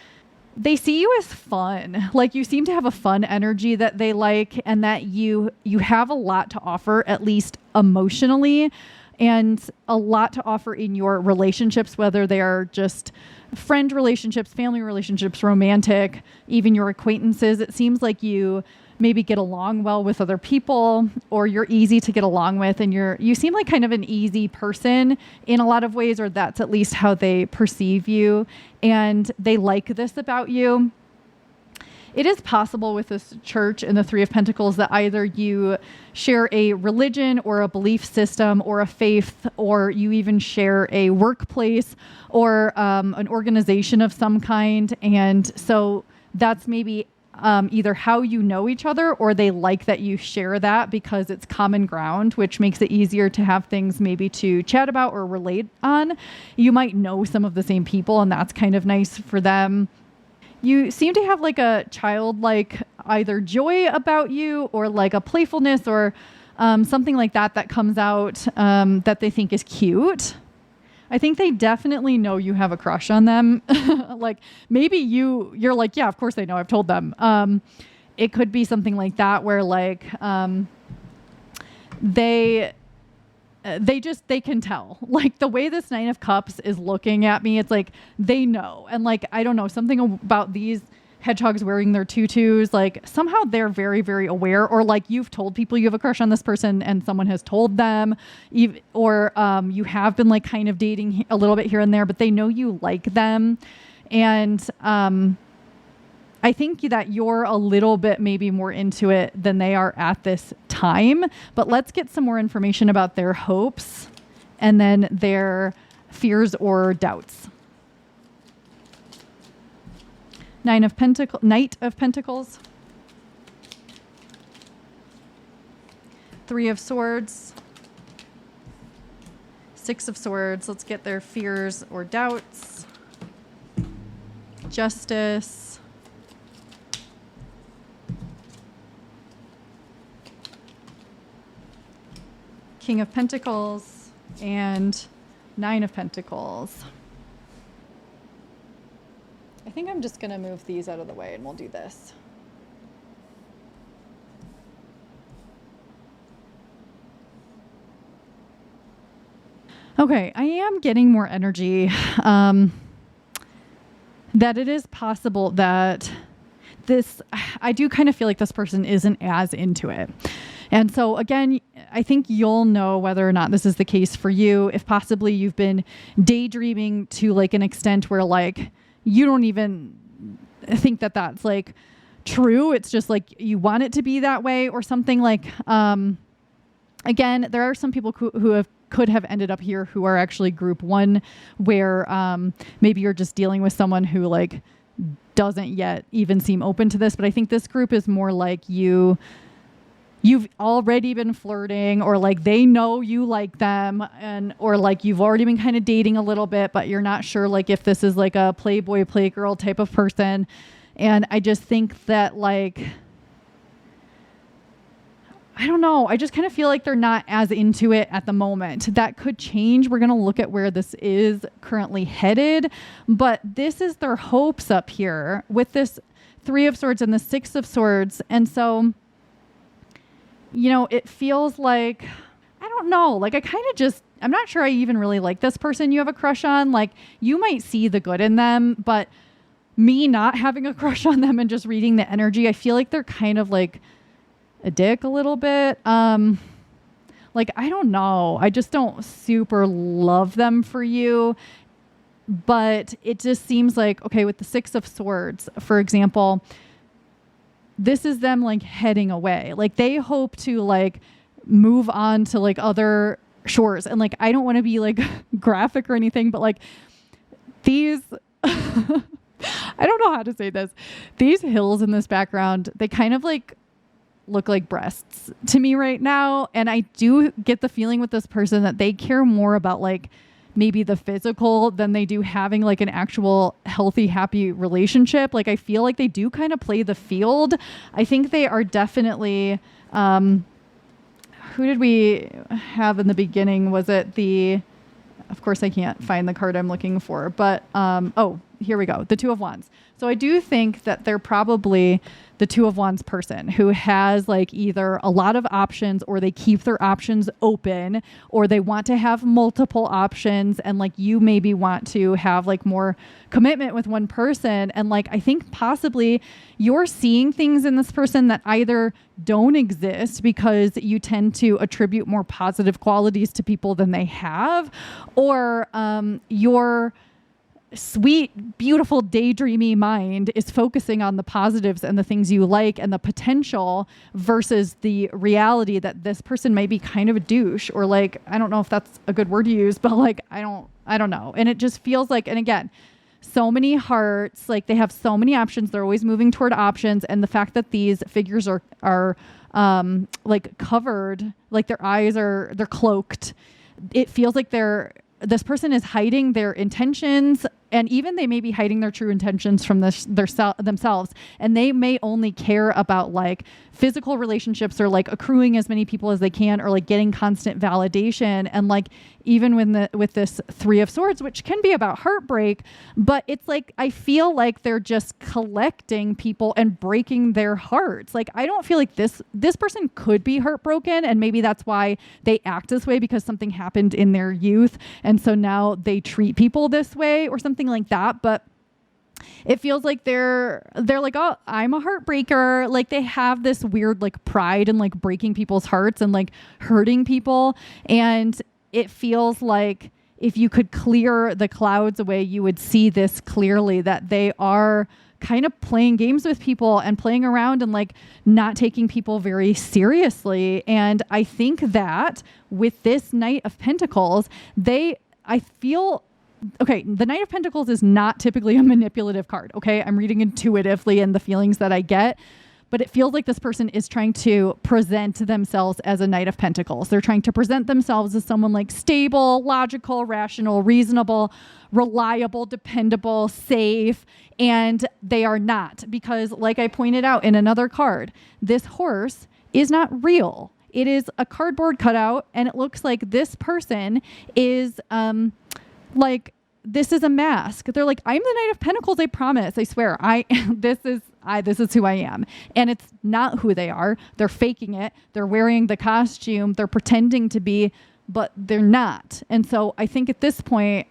They see you as fun. Like, you seem to have a fun energy that they like, and that you have a lot to offer, at least emotionally, and a lot to offer in your relationships, whether they are just friend relationships, family relationships, romantic, even your acquaintances. It seems like you maybe get along well with other people, or you're easy to get along with, and you seem like kind of an easy person in a lot of ways, or that's at least how they perceive you, and they like this about you. It is possible with this Church and the 3 of Pentacles that either you share a religion or a belief system or a faith, or you even share a workplace or an organization of some kind. And so that's maybe either how you know each other, or they like that you share that because it's common ground, which makes it easier to have things maybe to chat about or relate on. You might know some of the same people, and that's kind of nice for them. You seem to have like a childlike either joy about you, or like a playfulness, or something like that comes out that they think is cute. I think they definitely know you have a crush on them. Like, maybe you're like, yeah, of course they know, I've told them. It could be something like that, where like they can tell, like, the way this 9 of Cups is looking at me, it's like they know. And like, I don't know, something about these hedgehogs wearing their tutus, like somehow they're very, very aware, or like you've told people you have a crush on this person and someone has told them, or you have been like kind of dating a little bit here and there, but they know you like them. And I think that you're a little bit maybe more into it than they are at this time. But let's get some more information about their hopes and then their fears or doubts. Knight of Pentacles, 3 of Swords, 6 of Swords. Let's get their fears or doubts. Justice, King of Pentacles, and 9 of Pentacles. I think I'm just going to move these out of the way and we'll do this. Okay, I am getting more energy that it is possible that I do kind of feel like this person isn't as into it. And so again, I think you'll know whether or not this is the case for you, if possibly you've been daydreaming to like an extent where like you don't even think that that's like true. It's just like you want it to be that way or something. Like, again, there are some people who could have ended up here who are actually group 1, where maybe you're just dealing with someone who like doesn't yet even seem open to this. But I think this group is more like you've already been flirting, or like they know you like them, or like you've already been kind of dating a little bit, but you're not sure like if this is like a playboy, playgirl type of person. And I just think that, like, I don't know. I just kind of feel like they're not as into it at the moment. That could change. We're going to look at where this is currently headed. But this is their hopes up here with this 3 of Swords and the 6 of Swords. And so, you know, it feels like, I don't know, like I'm not sure I even really like this person you have a crush on. Like, you might see the good in them, but me not having a crush on them and just reading the energy, I feel like they're kind of like a dick a little bit. Like, I don't know. I just don't super love them for you. But it just seems like, okay, with the 6 of Swords, for example, this is them like heading away. Like, they hope to like move on to like other shores. And like, I don't want to be like graphic or anything, but like these, I don't know how to say this. These hills in this background, they kind of like look like breasts to me right now. And I do get the feeling with this person that they care more about like maybe the physical than they do having like an actual healthy, happy relationship. Like, I feel like they do kind of play the field. I think they are definitely, who did we have in the beginning? Was it of course I can't find the card I'm looking for, but, oh, here we go. The 2 of Wands. So I do think that they're probably the 2 of Wands person who has like either a lot of options, or they keep their options open, or they want to have multiple options. And like, you maybe want to have like more commitment with one person. And like, I think possibly you're seeing things in this person that either don't exist because you tend to attribute more positive qualities to people than they have, or your sweet, beautiful, daydreamy mind is focusing on the positives and the things you like and the potential versus the reality that this person may be kind of a douche, or like, I don't know if that's a good word to use, but like, I don't know. And it just feels like, and again, so many hearts, like they have so many options. They're always moving toward options. And the fact that these figures are like covered, like their eyes they're cloaked. It feels like this person is hiding their intentions, and even they may be hiding their true intentions from themselves. And they may only care about like physical relationships, or like accruing as many people as they can, or like getting constant validation. And like, even with this 3 of Swords, which can be about heartbreak, but it's like, I feel like they're just collecting people and breaking their hearts. Like, I don't feel like this person could be heartbroken, and maybe that's why they act this way, because something happened in their youth. And so now they treat people this way or something like that. But it feels like they're like, oh, I'm a heartbreaker. Like, they have this weird like pride in like breaking people's hearts and like hurting people. And it feels like if you could clear the clouds away, you would see this clearly, that they are kind of playing games with people and playing around and like not taking people very seriously. And I think that with this Knight of Pentacles, I feel, okay, the Knight of Pentacles is not typically a manipulative card. Okay. I'm reading intuitively and the feelings that I get, but it feels like this person is trying to present themselves as a Knight of Pentacles. They're trying to present themselves as someone like stable, logical, rational, reasonable, reliable, dependable, safe. And they are not, because like I pointed out in another card, this horse is not real. It is a cardboard cutout, and it looks like this person is like, this is a mask. They're like, I'm the Knight of Pentacles, I promise, I swear. This is who I am. And it's not who they are. They're faking it. They're wearing the costume. They're pretending to be, but they're not. And so I think at this point,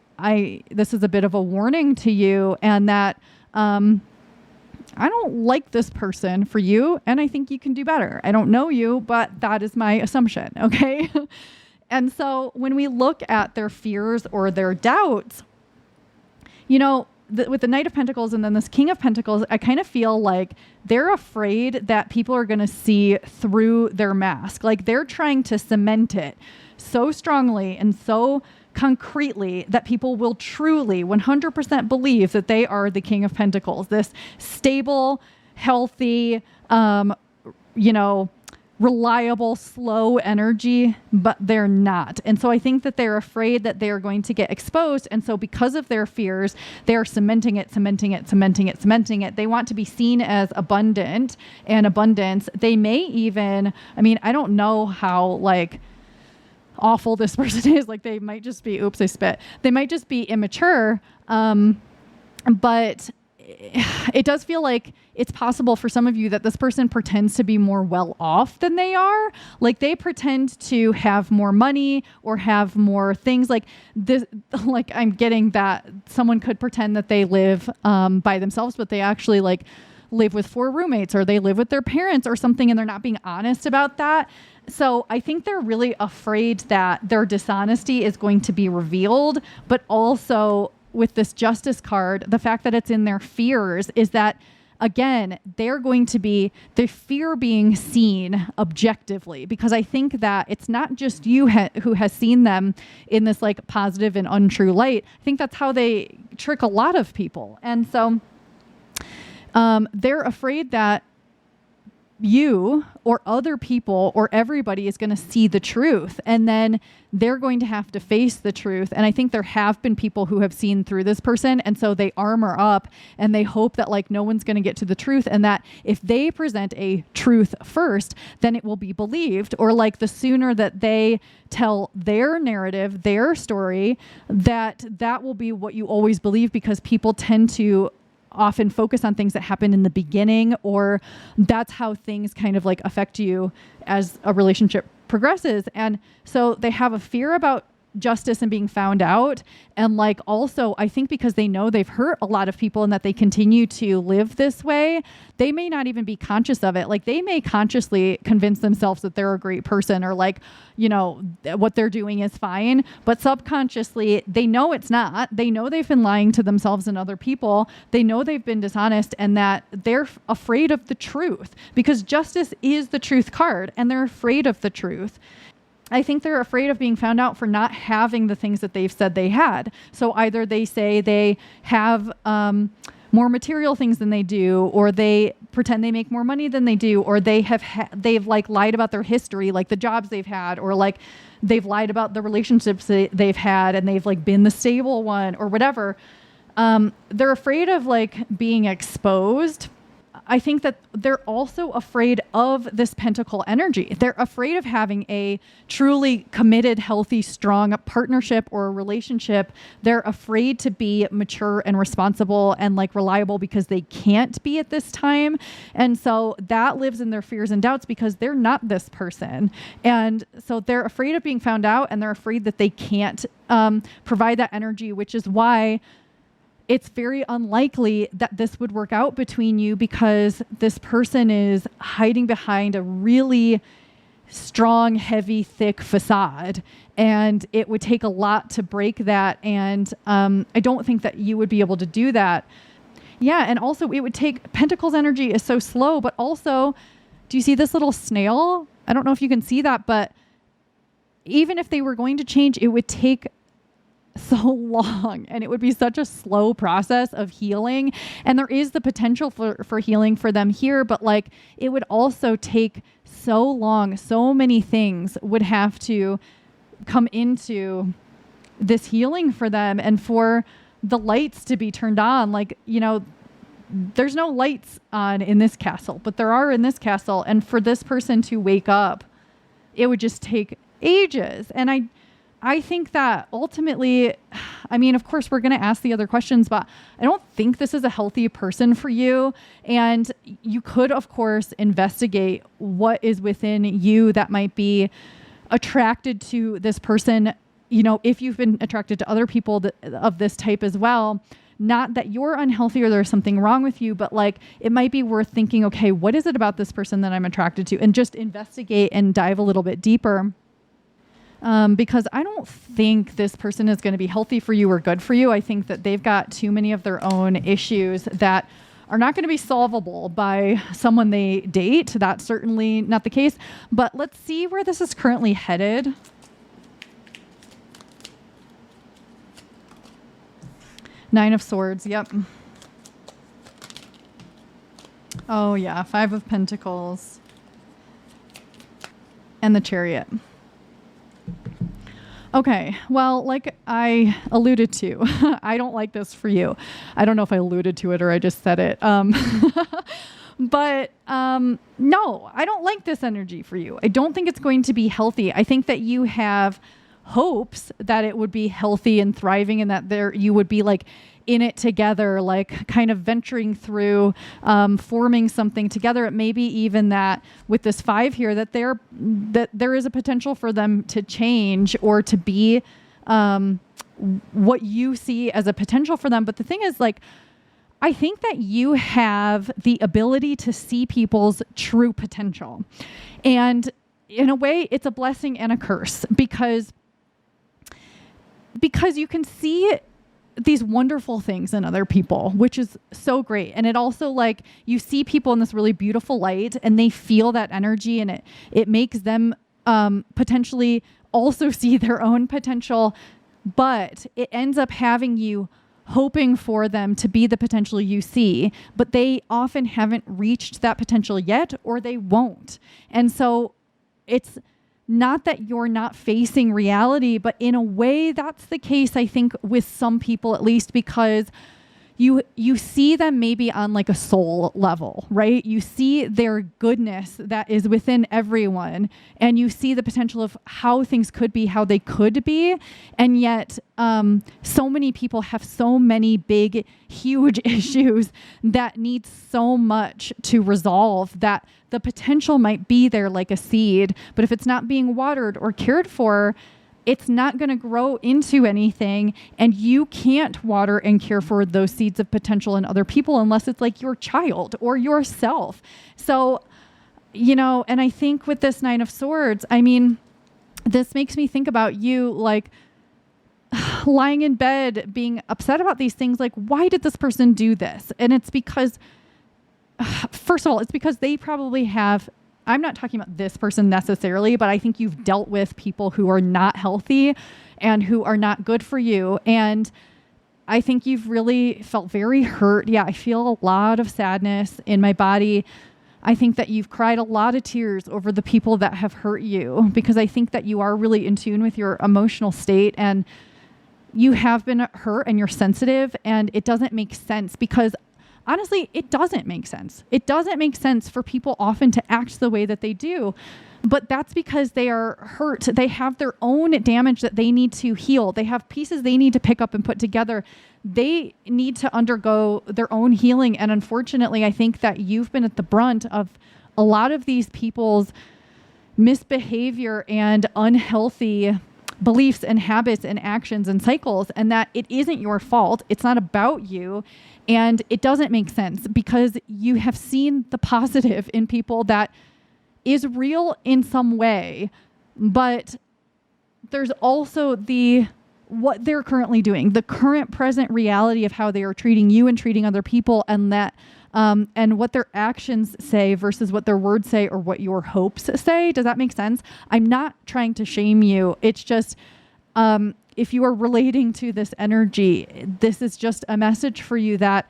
this is a bit of a warning to you, and that I don't like this person for you, and I think you can do better. I don't know you, but that is my assumption, okay? And so when we look at their fears or their doubts, you know, with the Knight of Pentacles and then this King of Pentacles, I kind of feel like they're afraid that people are going to see through their mask. Like, they're trying to cement it so strongly and so concretely that people will truly 100% believe that they are the King of Pentacles, this stable, healthy, you know, reliable, slow energy, but they're not. And so I think that they're afraid that they're going to get exposed. And so because of their fears, they're cementing it. They want to be seen as abundant and abundance. They may even, I don't know how like awful this person is. Like they might just be, oops, I spit. They might just be immature. But it does feel like it's possible for some of you that this person pretends to be more well off than they are. Like they pretend to have more money or have more things like this. Like I'm getting that someone could pretend that they live by themselves, but they actually like live with 4 roommates or they live with their parents or something, and they're not being honest about that. So I think they're really afraid that their dishonesty is going to be revealed, but also with this justice card, the fact that it's in their fears is that, again, they're going to be the fear being seen objectively, because I think that it's not just you who has seen them in this like positive and untrue light. I think that's how they trick a lot of people. And so they're afraid that you or other people or everybody is going to see the truth, and then they're going to have to face the truth. And I think there have been people who have seen through this person, and so they armor up and they hope that like no one's going to get to the truth, and that if they present a truth first, then it will be believed, or like the sooner that they tell their narrative, their story, that will be what you always believe, because people tend to often focus on things that happen in the beginning, or that's how things kind of like affect you as a relationship progresses. And so they have a fear about justice and being found out. And like also, I think because they know they've hurt a lot of people and that they continue to live this way, they may not even be conscious of it. Like they may consciously convince themselves that they're a great person, or like, you know, what they're doing is fine, but subconsciously they know it's not. They know they've been lying to themselves and other people. They know they've been dishonest, and that they're afraid of the truth, because justice is the truth card, and they're afraid of the truth. I think they're afraid of being found out for not having the things that they've said they had. So either they say they have more material things than they do, or they pretend they make more money than they do, or they've like lied about their history, like the jobs they've had, or like they've lied about the relationships they've had, and they've like been the stable one or whatever. They're afraid of like being exposed. I think that they're also afraid of this pentacle energy. They're afraid of having a truly committed, healthy, strong partnership or a relationship. They're afraid to be mature and responsible and like reliable, because they can't be at this time. And so that lives in their fears and doubts, because they're not this person. And so they're afraid of being found out, and they're afraid that they can't provide that energy, which is why it's very unlikely that this would work out between you, because this person is hiding behind a really strong, heavy, thick facade. And it would take a lot to break that. And I don't think that you would be able to do that. Yeah. And also it would take, Pentacles energy is so slow, but also, do you see this little snail? I don't know if you can see that, but even if they were going to change, it would take so long, and it would be such a slow process of healing. And there is the potential for healing for them here, but like it would also take so long. So many things would have to come into this healing for them, and for the lights to be turned on. Like, you know, there's no lights on in this castle, but there are in this castle. And for this person to wake up, it would just take ages. And I think that ultimately, I mean, of course, we're going to ask the other questions, but I don't think this is a healthy person for you. And you could, of course, investigate what is within you that might be attracted to this person. You know, if you've been attracted to other people of this type as well, not that you're unhealthy or there's something wrong with you, but like it might be worth thinking, okay, what is it about this person that I'm attracted to? And just investigate and dive a little bit deeper. Because I don't think this person is going to be healthy for you or good for you. I think that they've got too many of their own issues that are not going to be solvable by someone they date. That's certainly not the case. But let's see where this is currently headed. Nine of Swords. Yep. Oh, yeah. 5 of Pentacles. and the Chariot. Okay, well, like I alluded to, I don't like this for you. I don't know if I alluded to it or I just said it. But no, I don't like this energy for you. I don't think it's going to be healthy. I think that you have hopes that it would be healthy and thriving and that you would be like in it together, like kind of venturing through, forming something together. It may be even that with this 5 here, that there is a potential for them to change or to be what you see as a potential for them. But the thing is, like, I think that you have the ability to see people's true potential. And in a way, it's a blessing and a curse because you can see these wonderful things in other people, which is so great. And it also, like, you see people in this really beautiful light and they feel that energy, and it makes them potentially also see their own potential, but it ends up having you hoping for them to be the potential you see, but they often haven't reached that potential yet, or they won't. And so it's not that you're not facing reality, but in a way that's the case, I think, with some people, at least, because you see them maybe on like a soul level, right? You see their goodness that is within everyone, and you see the potential of how things could be, how they could be. And yet so many people have so many big, huge issues that need so much to resolve that the potential might be there like a seed, but if it's not being watered or cared for, it's not going to grow into anything, and you can't water and care for those seeds of potential in other people unless it's like your child or yourself. So, and I think with this 9 of Swords, I mean, this makes me think about you, like, lying in bed, being upset about these things. Like, why did this person do this? And it's because, first of all, it's because they probably have, I'm not talking about this person necessarily, but I think you've dealt with people who are not healthy and who are not good for you. And I think you've really felt very hurt. Yeah, I feel a lot of sadness in my body. I think that you've cried a lot of tears over the people that have hurt you, because I think that you are really in tune with your emotional state, and you have been hurt and you're sensitive, and it doesn't make sense because honestly, it doesn't make sense. It doesn't make sense for people often to act the way that they do, but that's because they are hurt. They have their own damage that they need to heal. They have pieces they need to pick up and put together. They need to undergo their own healing. And unfortunately, I think that you've been at the brunt of a lot of these people's misbehavior and unhealthy beliefs and habits and actions and cycles, and that it isn't your fault. It's not about you. And it doesn't make sense because you have seen the positive in people that is real in some way, but there's also what they're currently doing, the current present reality of how they are treating you and treating other people, and that and what their actions say versus what their words say or what your hopes say. Does that make sense? I'm not trying to shame you. It's just if you are relating to this energy, this is just a message for you that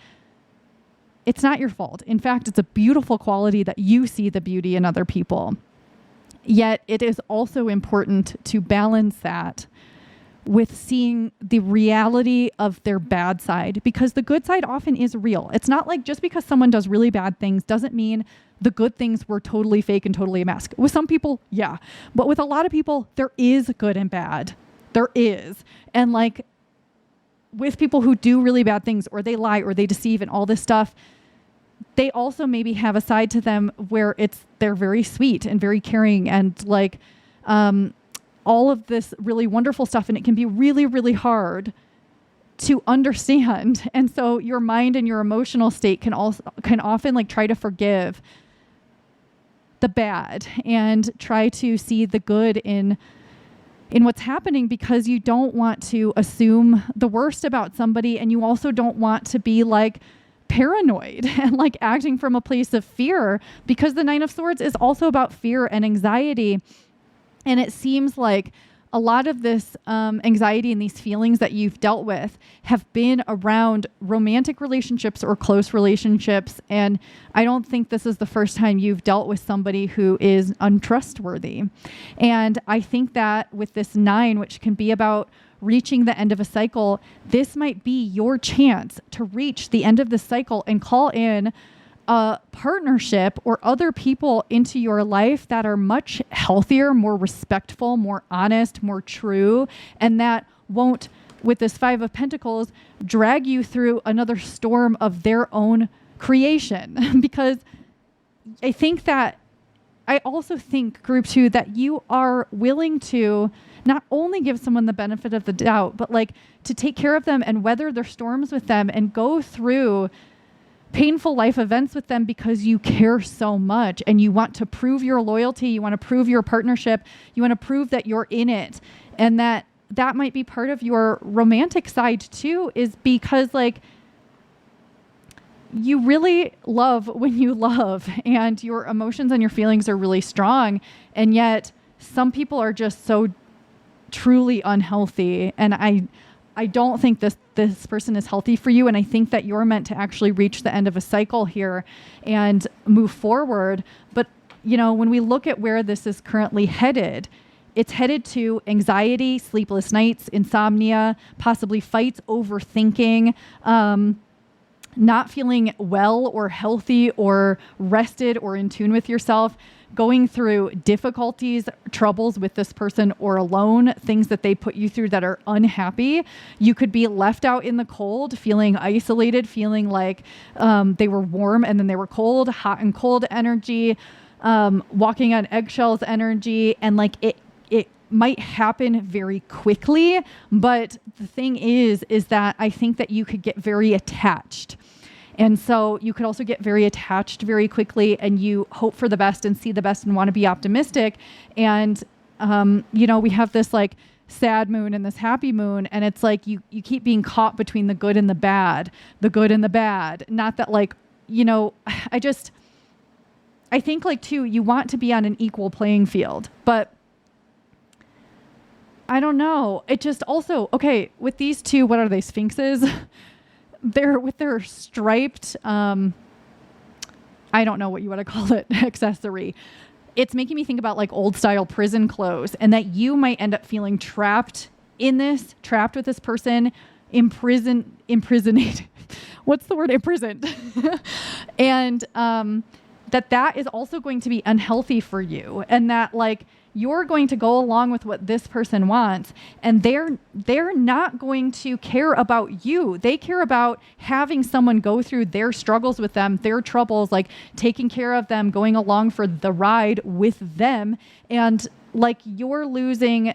it's not your fault. In fact, it's a beautiful quality that you see the beauty in other people. Yet it is also important to balance that with seeing the reality of their bad side, because the good side often is real. It's not like just because someone does really bad things doesn't mean the good things were totally fake and totally a mask. With some people, yeah. But with a lot of people, there is good and bad. There is. And like with people who do really bad things, or they lie or they deceive and all this stuff, they also maybe have a side to them where they're very sweet and very caring and like all of this really wonderful stuff. And it can be really, really hard to understand. And so your mind and your emotional state can often like try to forgive the bad and try to see the good in what's happening, because you don't want to assume the worst about somebody, and you also don't want to be like paranoid and like acting from a place of fear, because the 9 of Swords is also about fear and anxiety. And it seems like a lot of this anxiety and these feelings that you've dealt with have been around romantic relationships or close relationships. And I don't think this is the first time you've dealt with somebody who is untrustworthy. And I think that with this 9, which can be about reaching the end of a cycle, this might be your chance to reach the end of the cycle and call in a partnership or other people into your life that are much healthier, more respectful, more honest, more true, and that won't, with this 5 of Pentacles, drag you through another storm of their own creation. Because I also think, group 2, that you are willing to not only give someone the benefit of the doubt, but like to take care of them and weather their storms with them and go through painful life events with them because you care so much and you want to prove your loyalty, you want to prove your partnership, you want to prove that you're in it. And that might be part of your romantic side too, is because like you really love when you love and your emotions and your feelings are really strong. And yet some people are just so truly unhealthy. And I don't think this person is healthy for you. And I think that you're meant to actually reach the end of a cycle here and move forward. But, you know, when we look at where this is currently headed, it's headed to anxiety, sleepless nights, insomnia, possibly fights, overthinking, not feeling well or healthy or rested or in tune with yourself, going through difficulties, troubles with this person or alone, things that they put you through that are unhappy. You could be left out in the cold, feeling isolated, feeling like they were warm and then they were cold, hot and cold energy, walking on eggshells energy. And like it might happen very quickly. But the thing is that I think that you could get very attached. And so you could also get very attached very quickly, and you hope for the best and see the best and want to be optimistic. And, you know, we have this like sad moon and this happy moon, and it's like you keep being caught between the good and the bad, Not that like, you know, I think like too, you want to be on an equal playing field, but I don't know. It just also, okay, with these two, what are they, sphinxes? They're with their striped, I don't know what you want to call it, accessory. It's making me think about like old style prison clothes, and that you might end up feeling trapped with this person, imprisoned. What's the word? Imprisoned. And that is also going to be unhealthy for you. And that like, you're going to go along with what this person wants, and they're not going to care about you. They care about having someone go through their struggles with them, their troubles, like taking care of them, going along for the ride with them. And like you're losing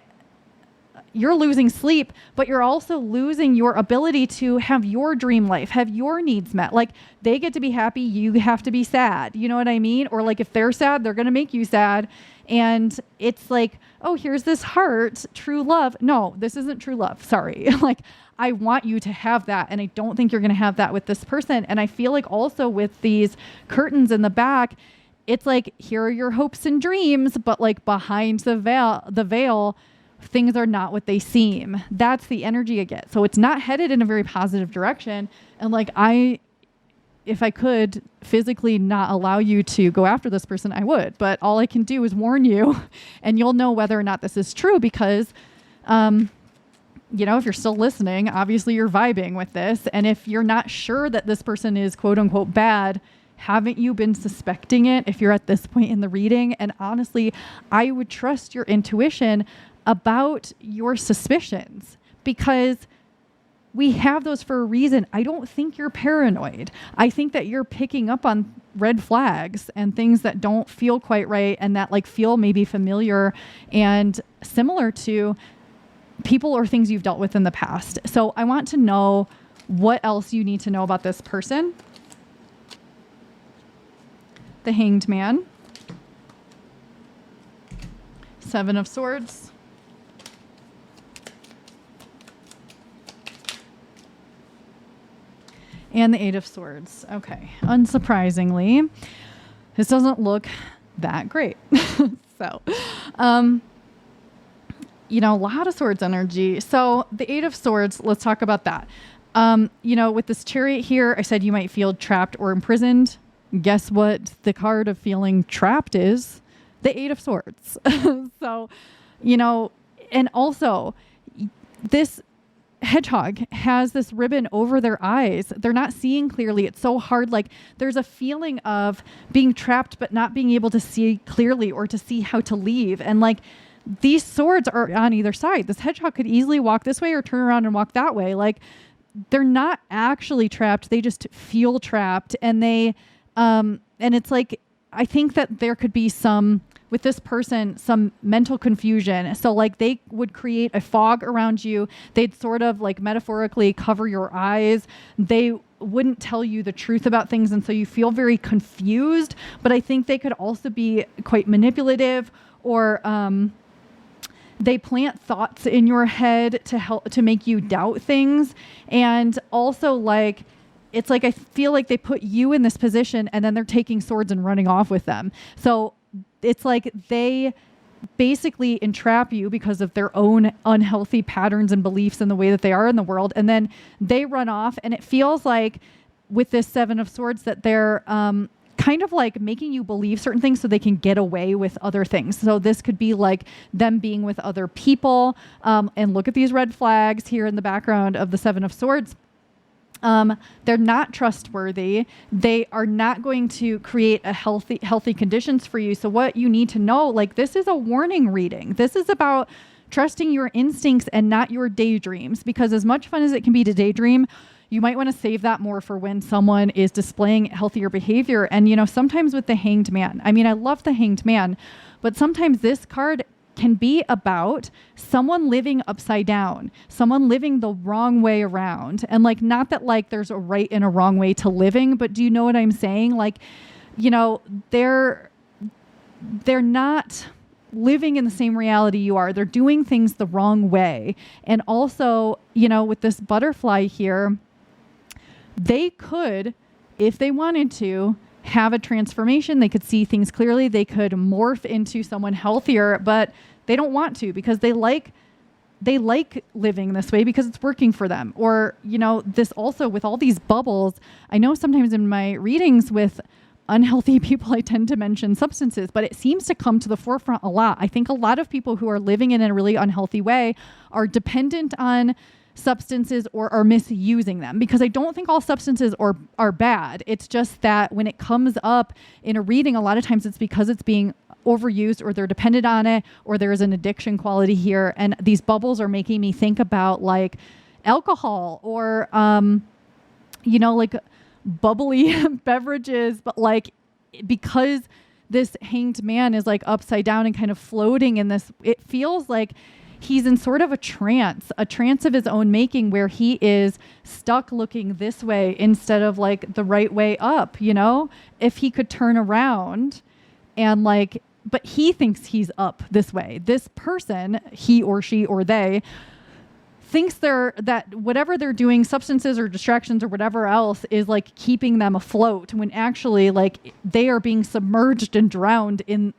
sleep, but you're also losing your ability to have your dream life, have your needs met. Like they get to be happy, you have to be sad. You know what I mean? Or like if they're sad, they're going to make you sad. And it's like, oh, here's this heart, true love. No, this isn't true love. Sorry. Like I want you to have that. And I don't think you're going to have that with this person. And I feel like also with these curtains in the back, it's like, here are your hopes and dreams, but like behind the veil, things are not what they seem. That's the energy I get. So it's not headed in a very positive direction. And like if I could physically not allow you to go after this person, I would. But all I can do is warn you, and you'll know whether or not this is true because, you know, if you're still listening, obviously you're vibing with this. And if you're not sure that this person is quote unquote bad, haven't you been suspecting it if you're at this point in the reading? And honestly, I would trust your intuition about your suspicions because we have those for a reason. I don't think you're paranoid. I think that you're picking up on red flags and things that don't feel quite right and that like feel maybe familiar and similar to people or things you've dealt with in the past. So I want to know what else you need to know about this person. The Hanged Man. 7 of Swords. And the 8 of Swords. Okay. Unsurprisingly, this doesn't look that great. So, a lot of swords energy. So the Eight of Swords, let's talk about that. With this Chariot here, I said you might feel trapped or imprisoned. Guess what the card of feeling trapped is? The Eight of Swords. So, and also this hedgehog has this ribbon over their eyes. They're not seeing clearly. It's so hard. Like there's a feeling of being trapped, but not being able to see clearly or to see how to leave. And like these swords are on either side. This hedgehog could easily walk this way or turn around and walk that way. Like they're not actually trapped. They just feel trapped. And and it's like, I think that there could be with this person, some mental confusion. So like they would create a fog around you. They'd sort of like metaphorically cover your eyes. They wouldn't tell you the truth about things. And so you feel very confused, but I think they could also be quite manipulative, or they plant thoughts in your head to make you doubt things. And also like, it's like, I feel like they put you in this position and then they're taking swords and running off with them. So it's like they basically entrap you because of their own unhealthy patterns and beliefs and the way that they are in the world. And then they run off, and it feels like with this Seven of Swords that they're kind of like making you believe certain things so they can get away with other things. So this could be like them being with other people. And look at these red flags here in the background of the Seven of Swords. They're not trustworthy. They are not going to create a healthy conditions for you. So what you need to know, like this is a warning reading. This is about trusting your instincts and not your daydreams, because as much fun as it can be to daydream, you might want to save that more for when someone is displaying healthier behavior. And, sometimes with the Hanged Man, I love the Hanged Man, but sometimes this card can be about someone living upside down, someone living the wrong way around. And like, not that like there's a right and a wrong way to living, but do you know what I'm saying? Like, they're not living in the same reality you are. They're doing things the wrong way. And also, with this butterfly here, they could, if they wanted to, have a transformation. They could see things clearly. They could morph into someone healthier, but they don't want to because they like living this way because it's working for them. Or, this also with all these bubbles, I know sometimes in my readings with unhealthy people, I tend to mention substances, but it seems to come to the forefront a lot. I think a lot of people who are living in a really unhealthy way are dependent on substances or are misusing them, because I don't think all substances are bad. It's just that when it comes up in a reading, a lot of times it's because it's being overused or they're dependent on it or there is an addiction quality here. And these bubbles are making me think about like alcohol or, like bubbly beverages, but like because this Hanged Man is like upside down and kind of floating in this, it feels like he's in sort of a trance of his own making, where he is stuck looking this way instead of like the right way up, if he could turn around and like, but he thinks he's up this way. This person, he or she or they, thinks that whatever they're doing, substances or distractions or whatever else, is like keeping them afloat, when actually like they are being submerged and drowned in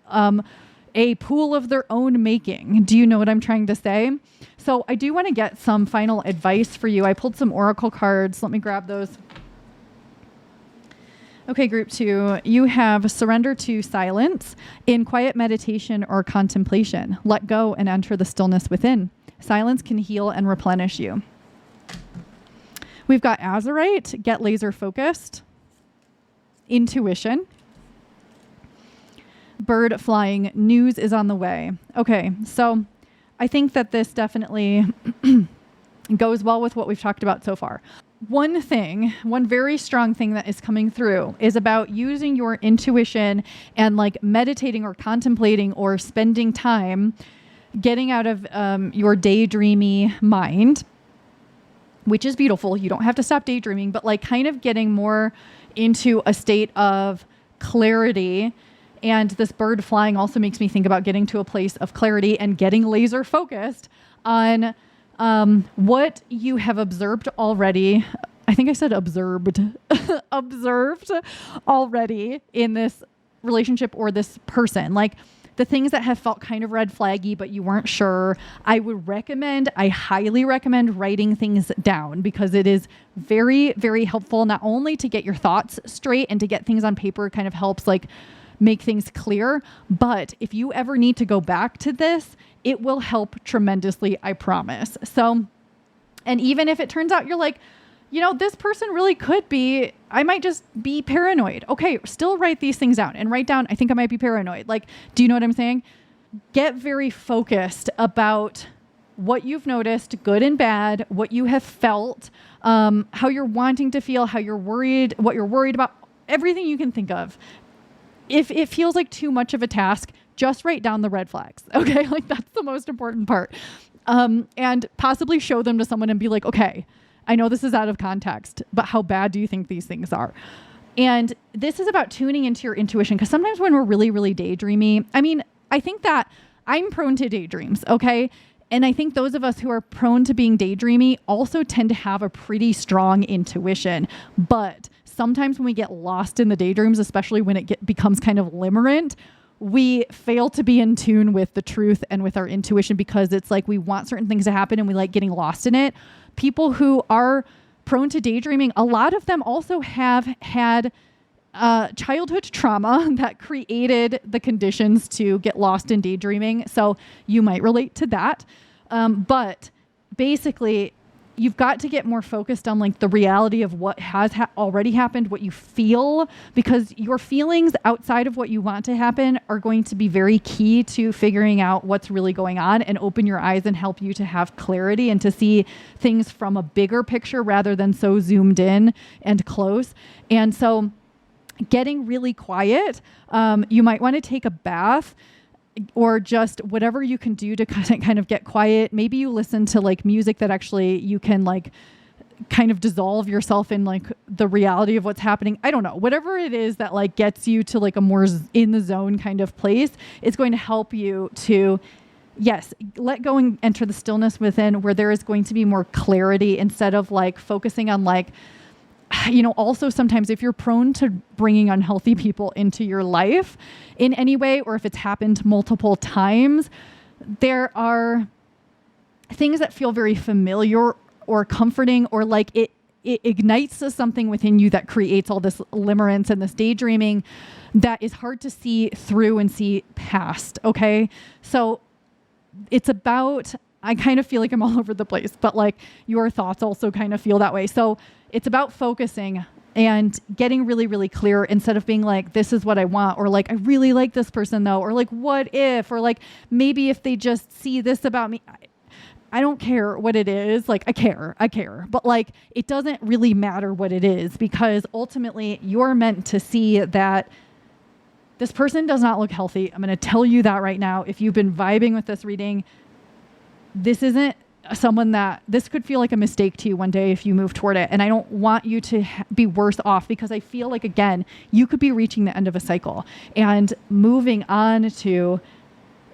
a pool of their own making. Do you know what I'm trying to say? So I do want to get some final advice for you. I pulled some oracle cards. Let me grab those. Okay, group 2, you have surrender to silence in quiet meditation or contemplation. Let go and enter the stillness within. Silence can heal and replenish you. We've got azurite, get laser focused. Intuition. Bird flying, news is on the way. Okay, so I think that this definitely goes well with what we've talked about so far. One very strong thing that is coming through is about using your intuition and like meditating or contemplating or spending time getting out of your daydreamy mind, which is beautiful. You don't have to stop daydreaming, but like kind of getting more into a state of clarity. And this bird flying also makes me think about getting to a place of clarity and getting laser focused on what you have observed already. I think I said observed, observed already in this relationship or this person. Like the things that have felt kind of red flaggy, but you weren't sure, I highly recommend writing things down, because it is very, very helpful, not only to get your thoughts straight and to get things on paper, kind of helps like make things clear. But if you ever need to go back to this, it will help tremendously, I promise. So, and even if it turns out you're like, this person really could be, I might just be paranoid. Okay, still write these things down and write down, I think I might be paranoid. Like, do you know what I'm saying? Get very focused about what you've noticed, good and bad, what you have felt, how you're wanting to feel, how you're worried, what you're worried about, everything you can think of. If it feels like too much of a task, just write down the red flags. Okay. Like that's the most important part. And possibly show them to someone and be like, okay, I know this is out of context, but how bad do you think these things are? And this is about tuning into your intuition. Because sometimes when we're really, really daydreamy, I think that I'm prone to daydreams. Okay. And I think those of us who are prone to being daydreamy also tend to have a pretty strong intuition. But sometimes when we get lost in the daydreams, especially when it becomes kind of limerent, we fail to be in tune with the truth and with our intuition, because it's like we want certain things to happen and we like getting lost in it. People who are prone to daydreaming, a lot of them also have had childhood trauma that created the conditions to get lost in daydreaming. So you might relate to that. But basically, you've got to get more focused on like the reality of what has already happened, what you feel, because your feelings outside of what you want to happen are going to be very key to figuring out what's really going on and open your eyes and help you to have clarity and to see things from a bigger picture rather than so zoomed in and close. And so getting really quiet, you might want to take a bath, or just whatever you can do to kind of get quiet. Maybe you listen to like music that actually you can like kind of dissolve yourself in like the reality of what's happening. I don't know, whatever it is that like gets you to like a more in the zone kind of place, it's going to help you to, yes, let go and enter the stillness within, where there is going to be more clarity, instead of like focusing on like, also sometimes if you're prone to bringing unhealthy people into your life in any way, or if it's happened multiple times, there are things that feel very familiar or comforting, or like it ignites something within you that creates all this limerence and this daydreaming that is hard to see through and see past. Okay. So it's about, I kind of feel like I'm all over the place, but like your thoughts also kind of feel that way. So it's about focusing and getting really, really clear, instead of being like, this is what I want, or like, I really like this person though, or like, what if, or like, maybe if they just see this about me, I don't care what it is. Like I care, but like, it doesn't really matter what it is, because ultimately you're meant to see that this person does not look healthy. I'm going to tell you that right now. If you've been vibing with this reading, this isn't someone that this could feel like a mistake to you one day if you move toward it. And I don't want you to be worse off, because I feel like, again, you could be reaching the end of a cycle and moving on to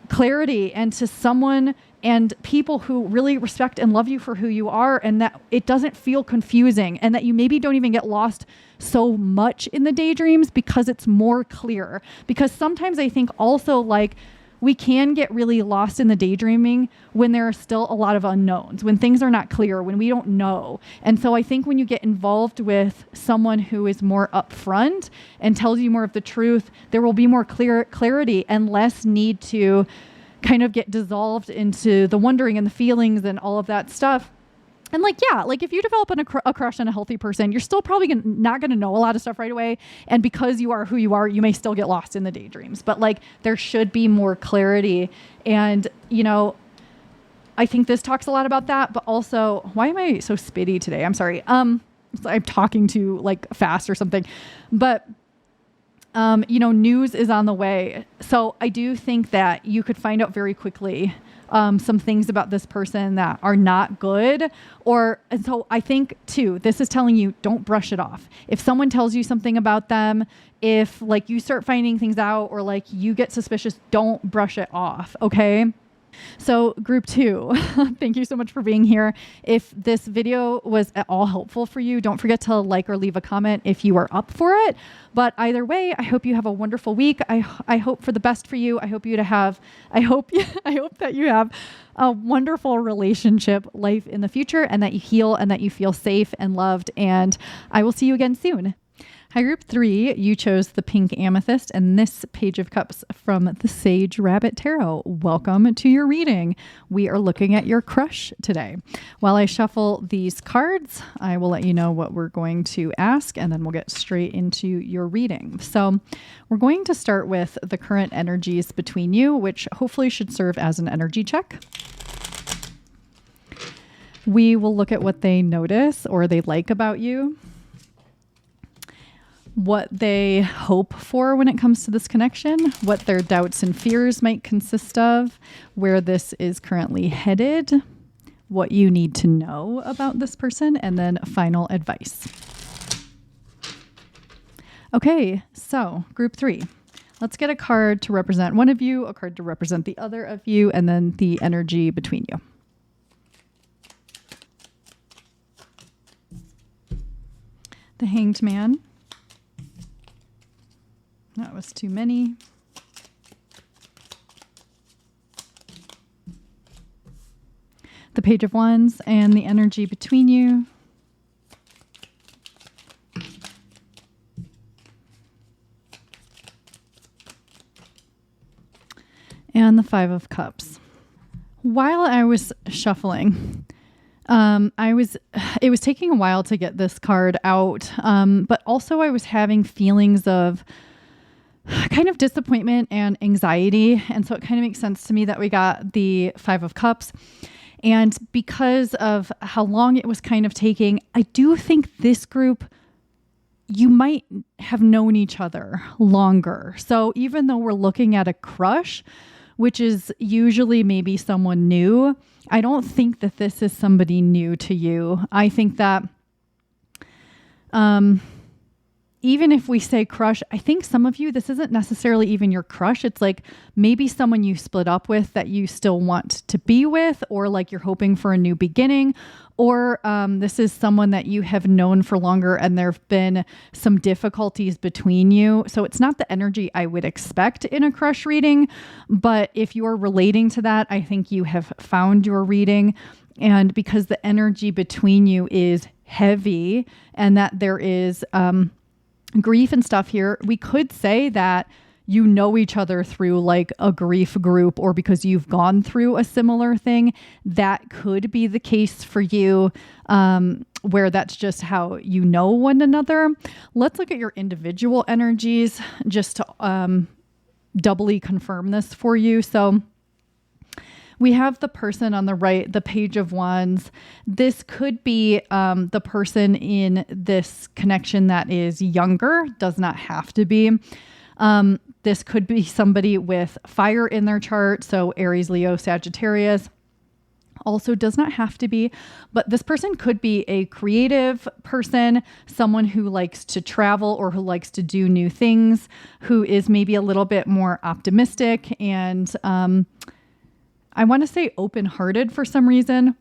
clarity and to someone and people who really respect and love you for who you are, and that it doesn't feel confusing, and that you maybe don't even get lost so much in the daydreams because it's more clear. Because sometimes I think also like we can get really lost in the daydreaming when there are still a lot of unknowns, when things are not clear, when we don't know. And so I think when you get involved with someone who is more upfront and tells you more of the truth, there will be more clarity and less need to kind of get dissolved into the wondering and the feelings and all of that stuff. And like, yeah, like if you develop a crush on a healthy person, you're still probably not going to know a lot of stuff right away. And because you are who you are, you may still get lost in the daydreams. But like, there should be more clarity. And, I think this talks a lot about that. But also, why am I so spitty today? I'm sorry. I'm talking too like fast or something. But news is on the way. So I do think that you could find out very quickly some things about this person that are not good. And so I think too, this is telling you, don't brush it off. If someone tells you something about them, if like you start finding things out or like you get suspicious, don't brush it off. Okay. So group 2, thank you so much for being here. If this video was at all helpful for you, don't forget to like or leave a comment if you are up for it. But either way, I hope you have a wonderful week. I hope for the best for you. I hope that you have a wonderful relationship life in the future, and that you heal and that you feel safe and loved. And I will see you again soon. Hi, group 3, you chose the pink amethyst and this page of cups from the Sage Rabbit Tarot. Welcome to your reading. We are looking at your crush today. While I shuffle these cards, I will let you know what we're going to ask, and then we'll get straight into your reading. So we're going to start with the current energies between you, which hopefully should serve as an energy check. We will look at what they notice or they like about you, what they hope for when it comes to this connection, what their doubts and fears might consist of, where this is currently headed, what you need to know about this person, and then final advice. Okay, so group 3. Let's get a card to represent one of you, a card to represent the other of you, and then the energy between you. The Hanged Man. That was too many. The Page of Wands and the energy between you. And the Five of Cups. While I was shuffling, it was taking a while to get this card out, but also I was having feelings of kind of disappointment and anxiety. And so it kind of makes sense to me that we got the Five of Cups. And because of how long it was kind of taking, I do think this group, you might have known each other longer. So even though we're looking at a crush, which is usually maybe someone new, I don't think that this is somebody new to you. I think that even if we say crush, I think some of you, this isn't necessarily even your crush. It's like maybe someone you split up with that you still want to be with, or like you're hoping for a new beginning, or this is someone that you have known for longer and there have been some difficulties between you. So it's not the energy I would expect in a crush reading, but if you are relating to that, I think you have found your reading. And because the energy between you is heavy and that there is grief and stuff here, we could say that you know each other through like a grief group, or because you've gone through a similar thing. That could be the case for you, where that's just how you know one another. Let's look at your individual energies just to doubly confirm this for you. So we have the person on the right, the Page of Wands. This could be the person in this connection that is younger, does not have to be. This could be somebody with fire in their chart, so Aries, Leo, Sagittarius. Also does not have to be, but this person could be a creative person, someone who likes to travel or who likes to do new things, who is maybe a little bit more optimistic and I want to say open-hearted for some reason.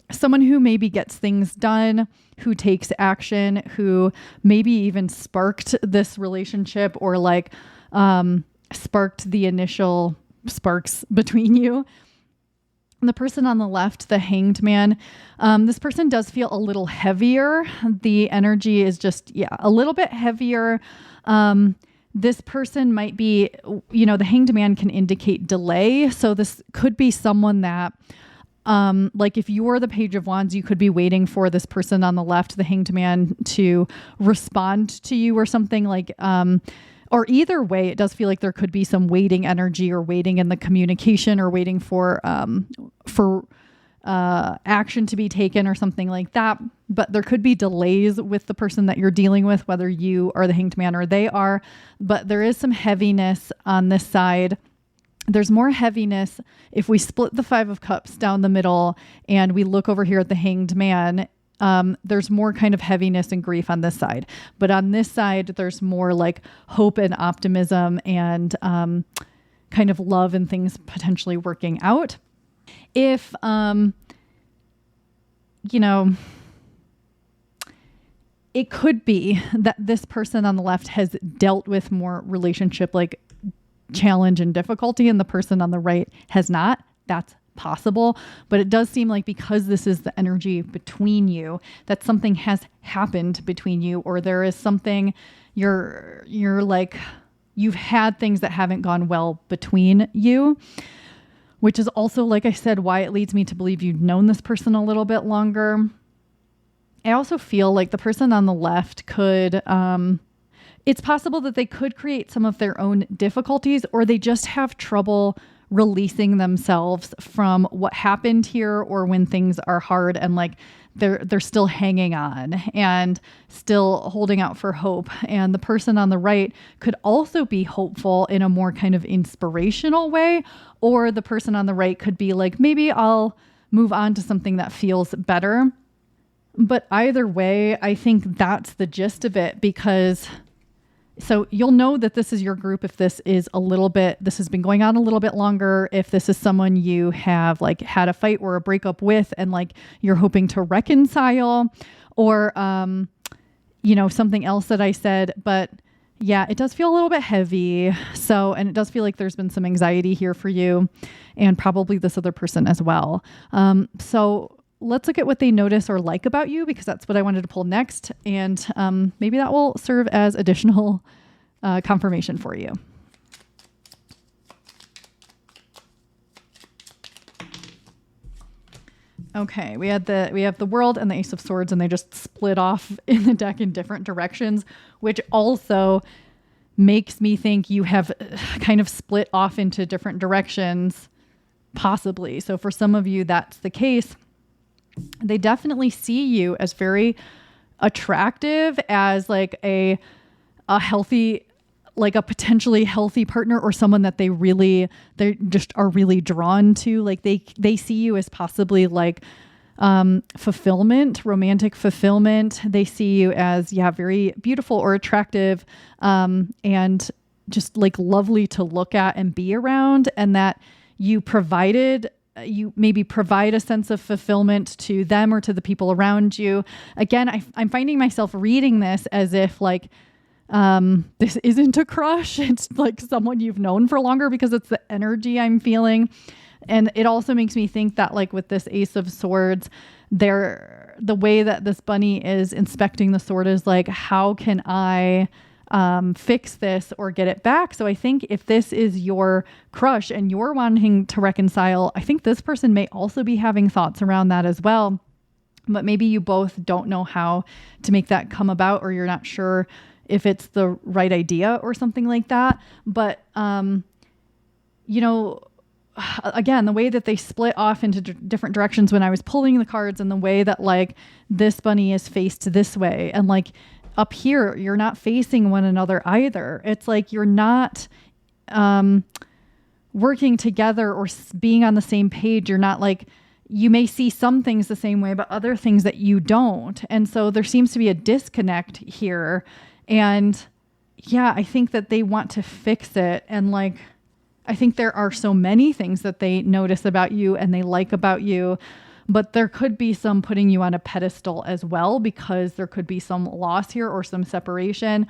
Someone who maybe gets things done, who takes action, who maybe even sparked this relationship or like sparked the initial sparks between you. And the person on the left, the Hanged Man, this person does feel a little heavier. The energy is just, a little bit heavier. This person might be, the Hanged Man can indicate delay. So this could be someone that, like if you're the Page of Wands, you could be waiting for this person on the left, the Hanged Man, to respond to you or something like, or either way, it does feel like there could be some waiting energy or waiting in the communication or waiting for action to be taken or something like that. But there could be delays with the person that you're dealing with, whether you are the Hanged Man or they are. But there is some heaviness on this side. There's more heaviness if we split the Five of Cups down the middle and we look over here at the Hanged Man. There's more kind of heaviness and grief on this side. But on this side, there's more like hope and optimism and kind of love and things potentially working out. If, you know, it could be that this person on the left has dealt with more relationship like challenge and difficulty, and the person on the right has not. That's possible, but it does seem like because this is the energy between you, that something has happened between you, or there is something you're like, you've had things that haven't gone well between you, which is also, like I said, why it leads me to believe you've known this person a little bit longer. I also feel like the person on the left could, it's possible that they could create some of their own difficulties, or they just have trouble releasing themselves from what happened here, or when things are hard and like they're still hanging on and still holding out for hope. And the person on the right could also be hopeful in a more kind of inspirational way, or the person on the right could be like, maybe I'll move on to something that feels better. But either way, I think that's the gist of it, because so you'll know that this is your group if this has been going on a little bit longer, if this is someone you have like had a fight or a breakup with and like you're hoping to reconcile, or, something else that I said. But yeah, it does feel a little bit heavy. So, and it does feel like there's been some anxiety here for you and probably this other person as well. So let's look at what they notice or like about you, because that's what I wanted to pull next. And maybe that will serve as additional confirmation for you. Okay, we have the World and the Ace of Swords, and they just split off in the deck in different directions, which also makes me think you have kind of split off into different directions, possibly. So for some of you, that's the case. They definitely see you as very attractive, as like a healthy, like a potentially healthy partner, or someone that they just are really drawn to. Like they see you as possibly like fulfillment, romantic fulfillment. They see you as, very beautiful or attractive, and just like lovely to look at and be around, and that you maybe provide a sense of fulfillment to them or to the people around you. Again, I'm finding myself reading this as if like, this isn't a crush. It's like someone you've known for longer, because it's the energy I'm feeling. And it also makes me think that like with this Ace of Swords, the way that this bunny is inspecting the sword is like, how can I fix this or get it back? So I think if this is your crush and you're wanting to reconcile, I think this person may also be having thoughts around that as well. But maybe you both don't know how to make that come about, or you're not sure if it's the right idea or something like that. But, again, the way that they split off into different directions when I was pulling the cards, and the way that like this bunny is faced this way, and like up here, you're not facing one another either. It's like you're not working together or being on the same page. You're not like, you may see some things the same way, but other things that you don't. And so there seems to be a disconnect here. And yeah, I think that they want to fix it. And like, I think there are so many things that they notice about you and they like about you, but there could be some putting you on a pedestal as well, because there could be some loss here or some separation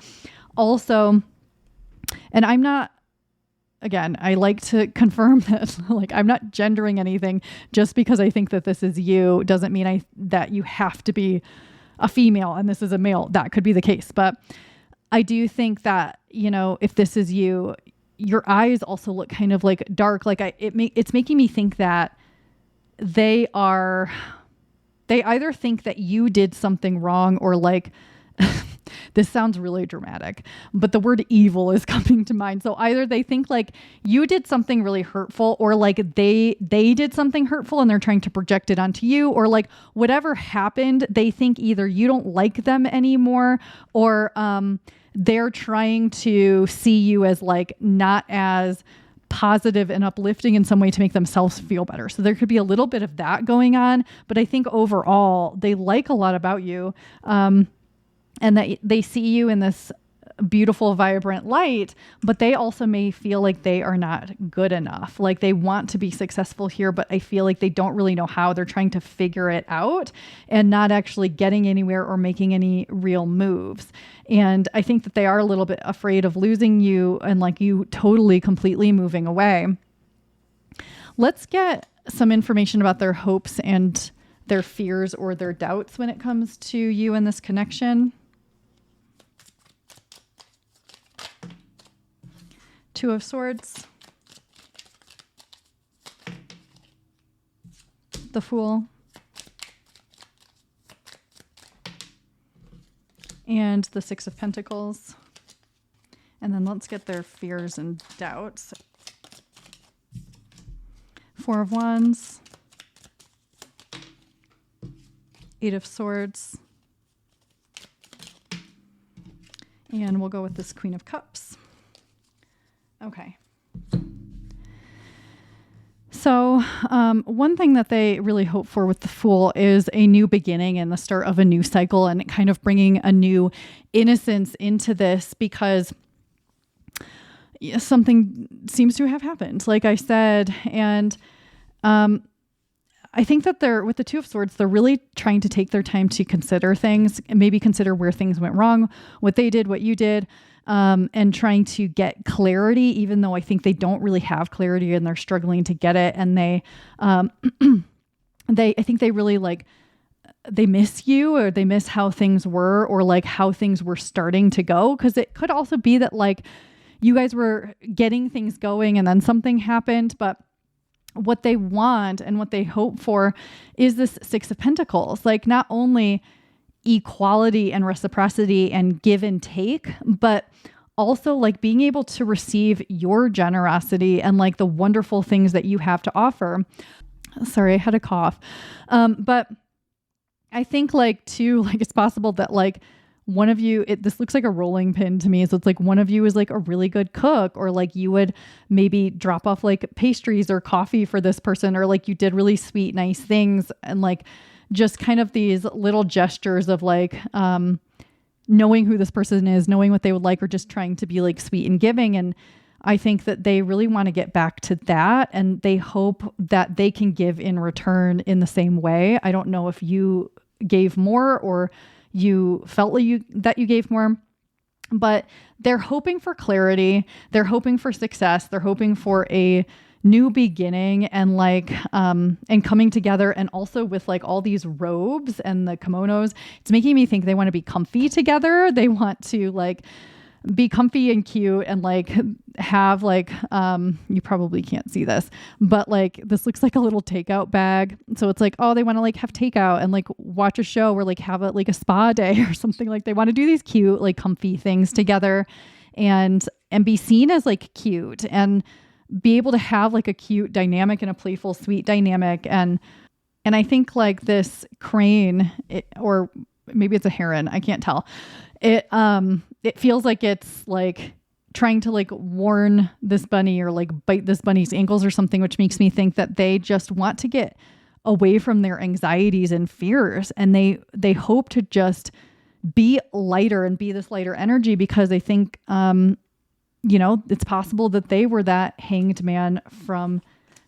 also. And I'm not, again, I like to confirm that like I'm not gendering anything. Just because I think that this is you doesn't mean that you have to be a female and this is a male. That could be the case. But I do think that, if this is you, your eyes also look kind of like dark. Like it's making me think that they either think that you did something wrong, or like, this sounds really dramatic, but the word evil is coming to mind. So either they think like you did something really hurtful, or like they did something hurtful and they're trying to project it onto you, or like whatever happened, they think either you don't like them anymore, or they're trying to see you as like not as positive and uplifting in some way to make themselves feel better. So there could be a little bit of that going on, but I think overall they like a lot about you, and that they see you in this beautiful, vibrant light, but they also may feel like they are not good enough. Like they want to be successful here, but I feel like they don't really know how. They're trying to figure it out and not actually getting anywhere or making any real moves. And I think that they are a little bit afraid of losing you and like you totally, completely moving away. Let's get some information about their hopes and their fears or their doubts when it comes to you and this connection. Two of Swords, the Fool, and the Six of Pentacles. And then let's get their fears and doubts. Four of Wands, Eight of Swords, and we'll go with this Queen of Cups. Okay. So one thing that they really hope for with the Fool is a new beginning and the start of a new cycle and kind of bringing a new innocence into this because something seems to have happened, like I said. And I think that with the Two of Swords, they're really trying to take their time to consider things and maybe consider where things went wrong, what they did, what you did. And trying to get clarity, even though I think they don't really have clarity and they're struggling to get it. And I think they really they miss you or they miss how things were or like how things were starting to go. Cause it could also be that like you guys were getting things going and then something happened, but what they want and what they hope for is this Six of Pentacles. Like not only equality and reciprocity and give and take, but also like being able to receive your generosity and like the wonderful things that you have to offer. Sorry, I had a cough. But I think like too, like it's possible that like one of you, this looks like a rolling pin to me. So it's like one of you is like a really good cook, or like you would maybe drop off like pastries or coffee for this person, or like you did really sweet, nice things. And like, just kind of these little gestures of like, knowing who this person is, knowing what they would like, or just trying to be like sweet and giving. And I think that they really want to get back to that. And they hope that they can give in return in the same way. I don't know if you gave more or you felt like that you gave more, but they're hoping for clarity. They're hoping for success. They're hoping for a new beginning and like, and coming together. And also with like all these robes and the kimonos, it's making me think they want to be comfy together. They want to like be comfy and cute and like have like, you probably can't see this, but like this looks like a little takeout bag. So it's like, oh, they want to like have takeout and like watch a show or like have like a spa day or something. Like they want to do these cute, like comfy things together and be seen as like cute and be able to have like a cute dynamic and a playful, sweet dynamic. And I think like this crane, or maybe it's a heron, I can't tell. It feels like it's like trying to like warn this bunny or like bite this bunny's ankles or something, which makes me think that they just want to get away from their anxieties and fears. And they hope to just be lighter and be this lighter energy because they think, it's possible that they were that hanged man from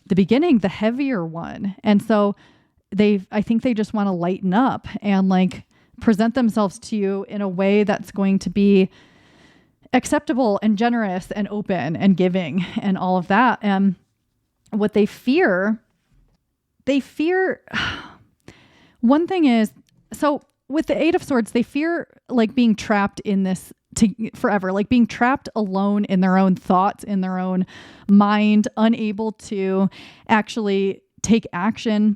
the beginning, the heavier one. And so I think they just want to lighten up and like present themselves to you in a way that's going to be acceptable and generous and open and giving and all of that. And what they fear, one thing is, so with the Eight of Swords, they fear like being trapped in this forever, like being trapped alone in their own thoughts, in their own mind, unable to actually take action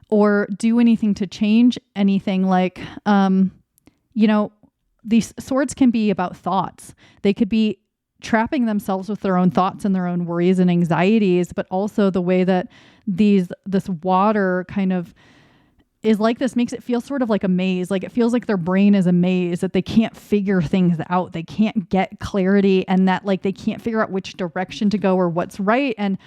or do anything to change anything. Like, these swords can be about thoughts. They could be trapping themselves with their own thoughts and their own worries and anxieties, but also the way that this water kind of is like this makes it feel sort of like a maze. Like it feels like their brain is a maze that they can't figure things out. They can't get clarity and that like they can't figure out which direction to go or what's right. And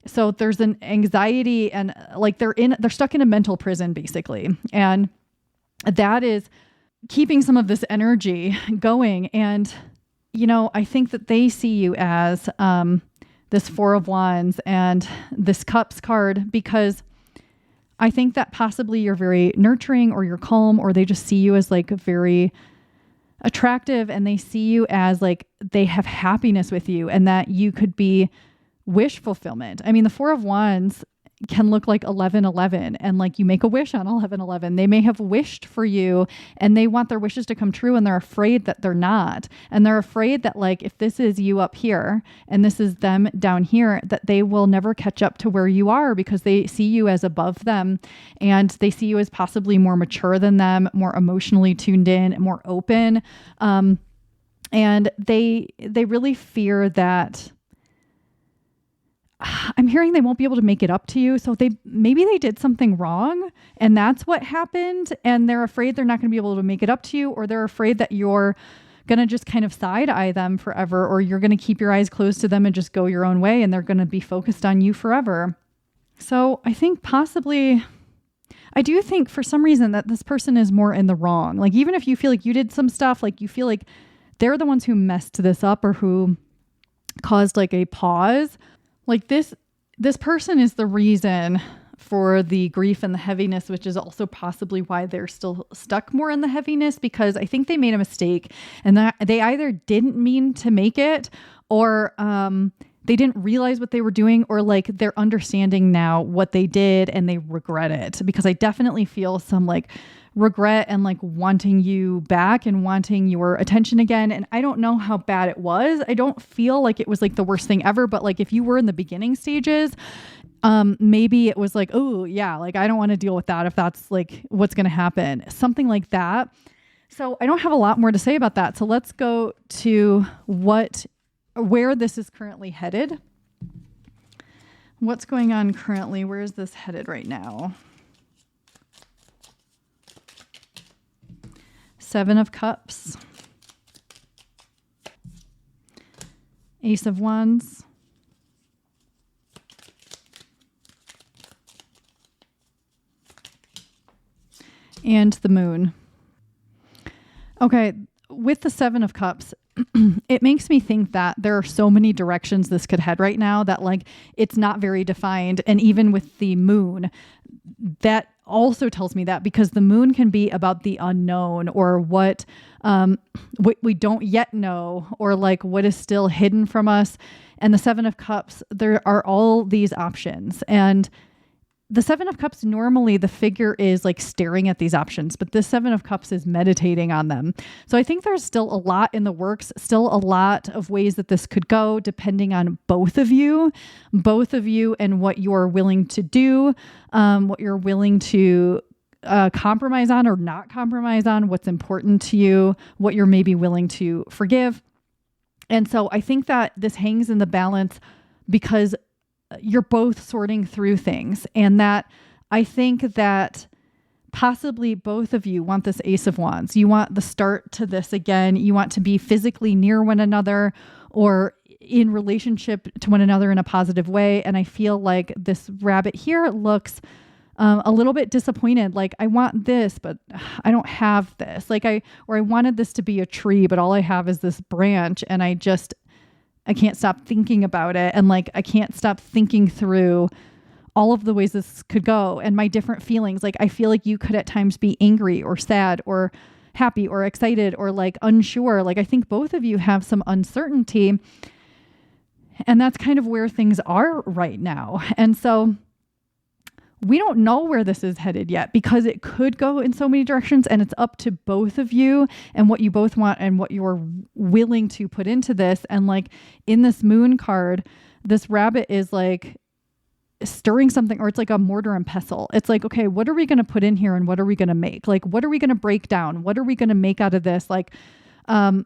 so there's an anxiety and like they're stuck in a mental prison basically. And that is keeping some of this energy going. And I think that they see you as this Four of Wands and this Cups card, because I think that possibly you're very nurturing, or you're calm, or they just see you as like very attractive, and they see you as like they have happiness with you, and that you could be wish fulfillment. I mean, the Four of Wands can look like 1111, and like you make a wish on 1111. They may have wished for you and they want their wishes to come true, and they're afraid that they're not. And they're afraid that like if this is you up here and this is them down here, that they will never catch up to where you are, because they see you as above them, and they see you as possibly more mature than them, more emotionally tuned in, more open. And they really fear that I'm hearing they won't be able to make it up to you. So maybe they did something wrong, and that's what happened. And they're afraid they're not going to be able to make it up to you, or they're afraid that you're going to just kind of side eye them forever, or you're going to keep your eyes closed to them and just go your own way, and they're going to be focused on you forever. So I think I do think for some reason that this person is more in the wrong. Like, even if you feel like you did some stuff, like you feel like they're the ones who messed this up, or who caused like a pause. Like this person is the reason for the grief and the heaviness, which is also possibly why they're still stuck more in the heaviness, because I think they made a mistake, and that they either didn't mean to make it, or they didn't realize what they were doing, or like they're understanding now what they did and they regret it. Because I definitely feel some like regret and like wanting you back and wanting your attention again. And I don't know how bad it was. I don't feel like it was like the worst thing ever, but like if you were in the beginning stages, maybe it was like, oh yeah, like I don't want to deal with that if that's like what's going to happen, something like that. So I don't have a lot more to say about that. So let's go to where this is currently headed. What's going on currently? Where is this headed right now? Seven of Cups, Ace of Wands, and the Moon. Okay, with the Seven of Cups, it makes me think that there are so many directions this could head right now, that like it's not very defined. And even with the Moon, that also tells me that, because the Moon can be about the unknown, or what we don't yet know, or like what is still hidden from us. And the Seven of Cups, there are all these options. And the Seven of Cups, normally the figure is like staring at these options, but this Seven of Cups is meditating on them. So I think there's still a lot in the works, still a lot of ways that this could go, depending on both of you and what you're willing to do, what you're willing to compromise on or not compromise on, what's important to you, what you're maybe willing to forgive. And so I think that this hangs in the balance, because you're both sorting through things, and that I think that possibly both of you want this Ace of Wands. You want the start to this again. You want to be physically near one another, or in relationship to one another in a positive way. And I feel like this rabbit here looks a little bit disappointed. Like, I want this, but I don't have this. Like I wanted this to be a tree, but all I have is this branch, and I can't stop thinking about it. And like, I can't stop thinking through all of the ways this could go and my different feelings. Like, I feel like you could at times be angry or sad or happy or excited or like unsure. Like, I think both of you have some uncertainty, and that's kind of where things are right now. And so we don't know where this is headed yet, because it could go in so many directions, and it's up to both of you and what you both want and what you're willing to put into this. And like in this Moon card, this rabbit is like stirring something, or it's like a mortar and pestle. It's like, okay, what are we going to put in here, and what are we going to make? Like, what are we going to break down? What are we going to make out of this? Like, are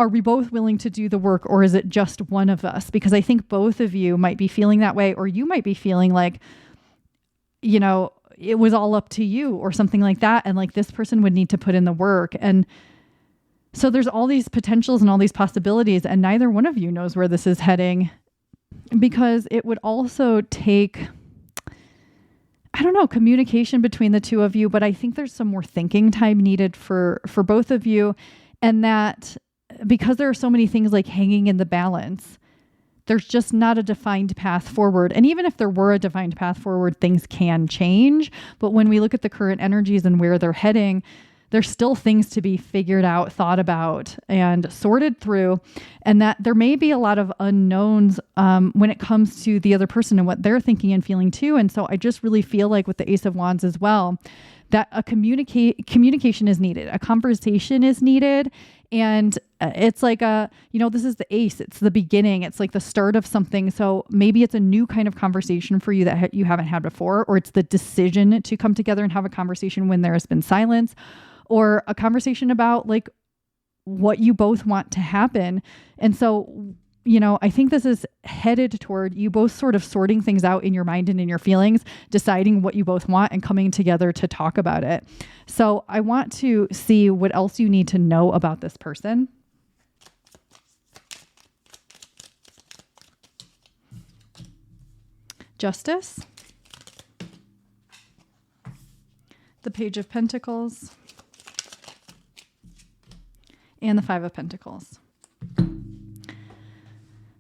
we both willing to do the work, or is it just one of us? Because I think both of you might be feeling that way, or you might be feeling like, you know, it was all up to you or something like that. And like this person would need to put in the work. And so there's all these potentials and all these possibilities, and neither one of you knows where this is heading, because it would also take, I don't know, communication between the two of you. But I think there's some more thinking time needed for both of you. And that because there are so many things like hanging in the balance, there's just not a defined path forward. And even if there were a defined path forward, things can change. But when we look at the current energies and where they're heading, there's still things to be figured out, thought about, and sorted through. And that there may be a lot of unknowns when it comes to the other person and what they're thinking and feeling too. And so I just really feel like with the Ace of Wands as well, that a communication is needed. A conversation is needed. And it's like this is the ace. It's the beginning. It's like the start of something. So maybe it's a new kind of conversation for you that you haven't had before, or it's the decision to come together and have a conversation when there has been silence, or a conversation about like what you both want to happen. And so, I think this is headed toward you both sort of sorting things out in your mind and in your feelings, deciding what you both want and coming together to talk about it. So I want to see what else you need to know about this person. Justice. The Page of Pentacles. And the Five of Pentacles.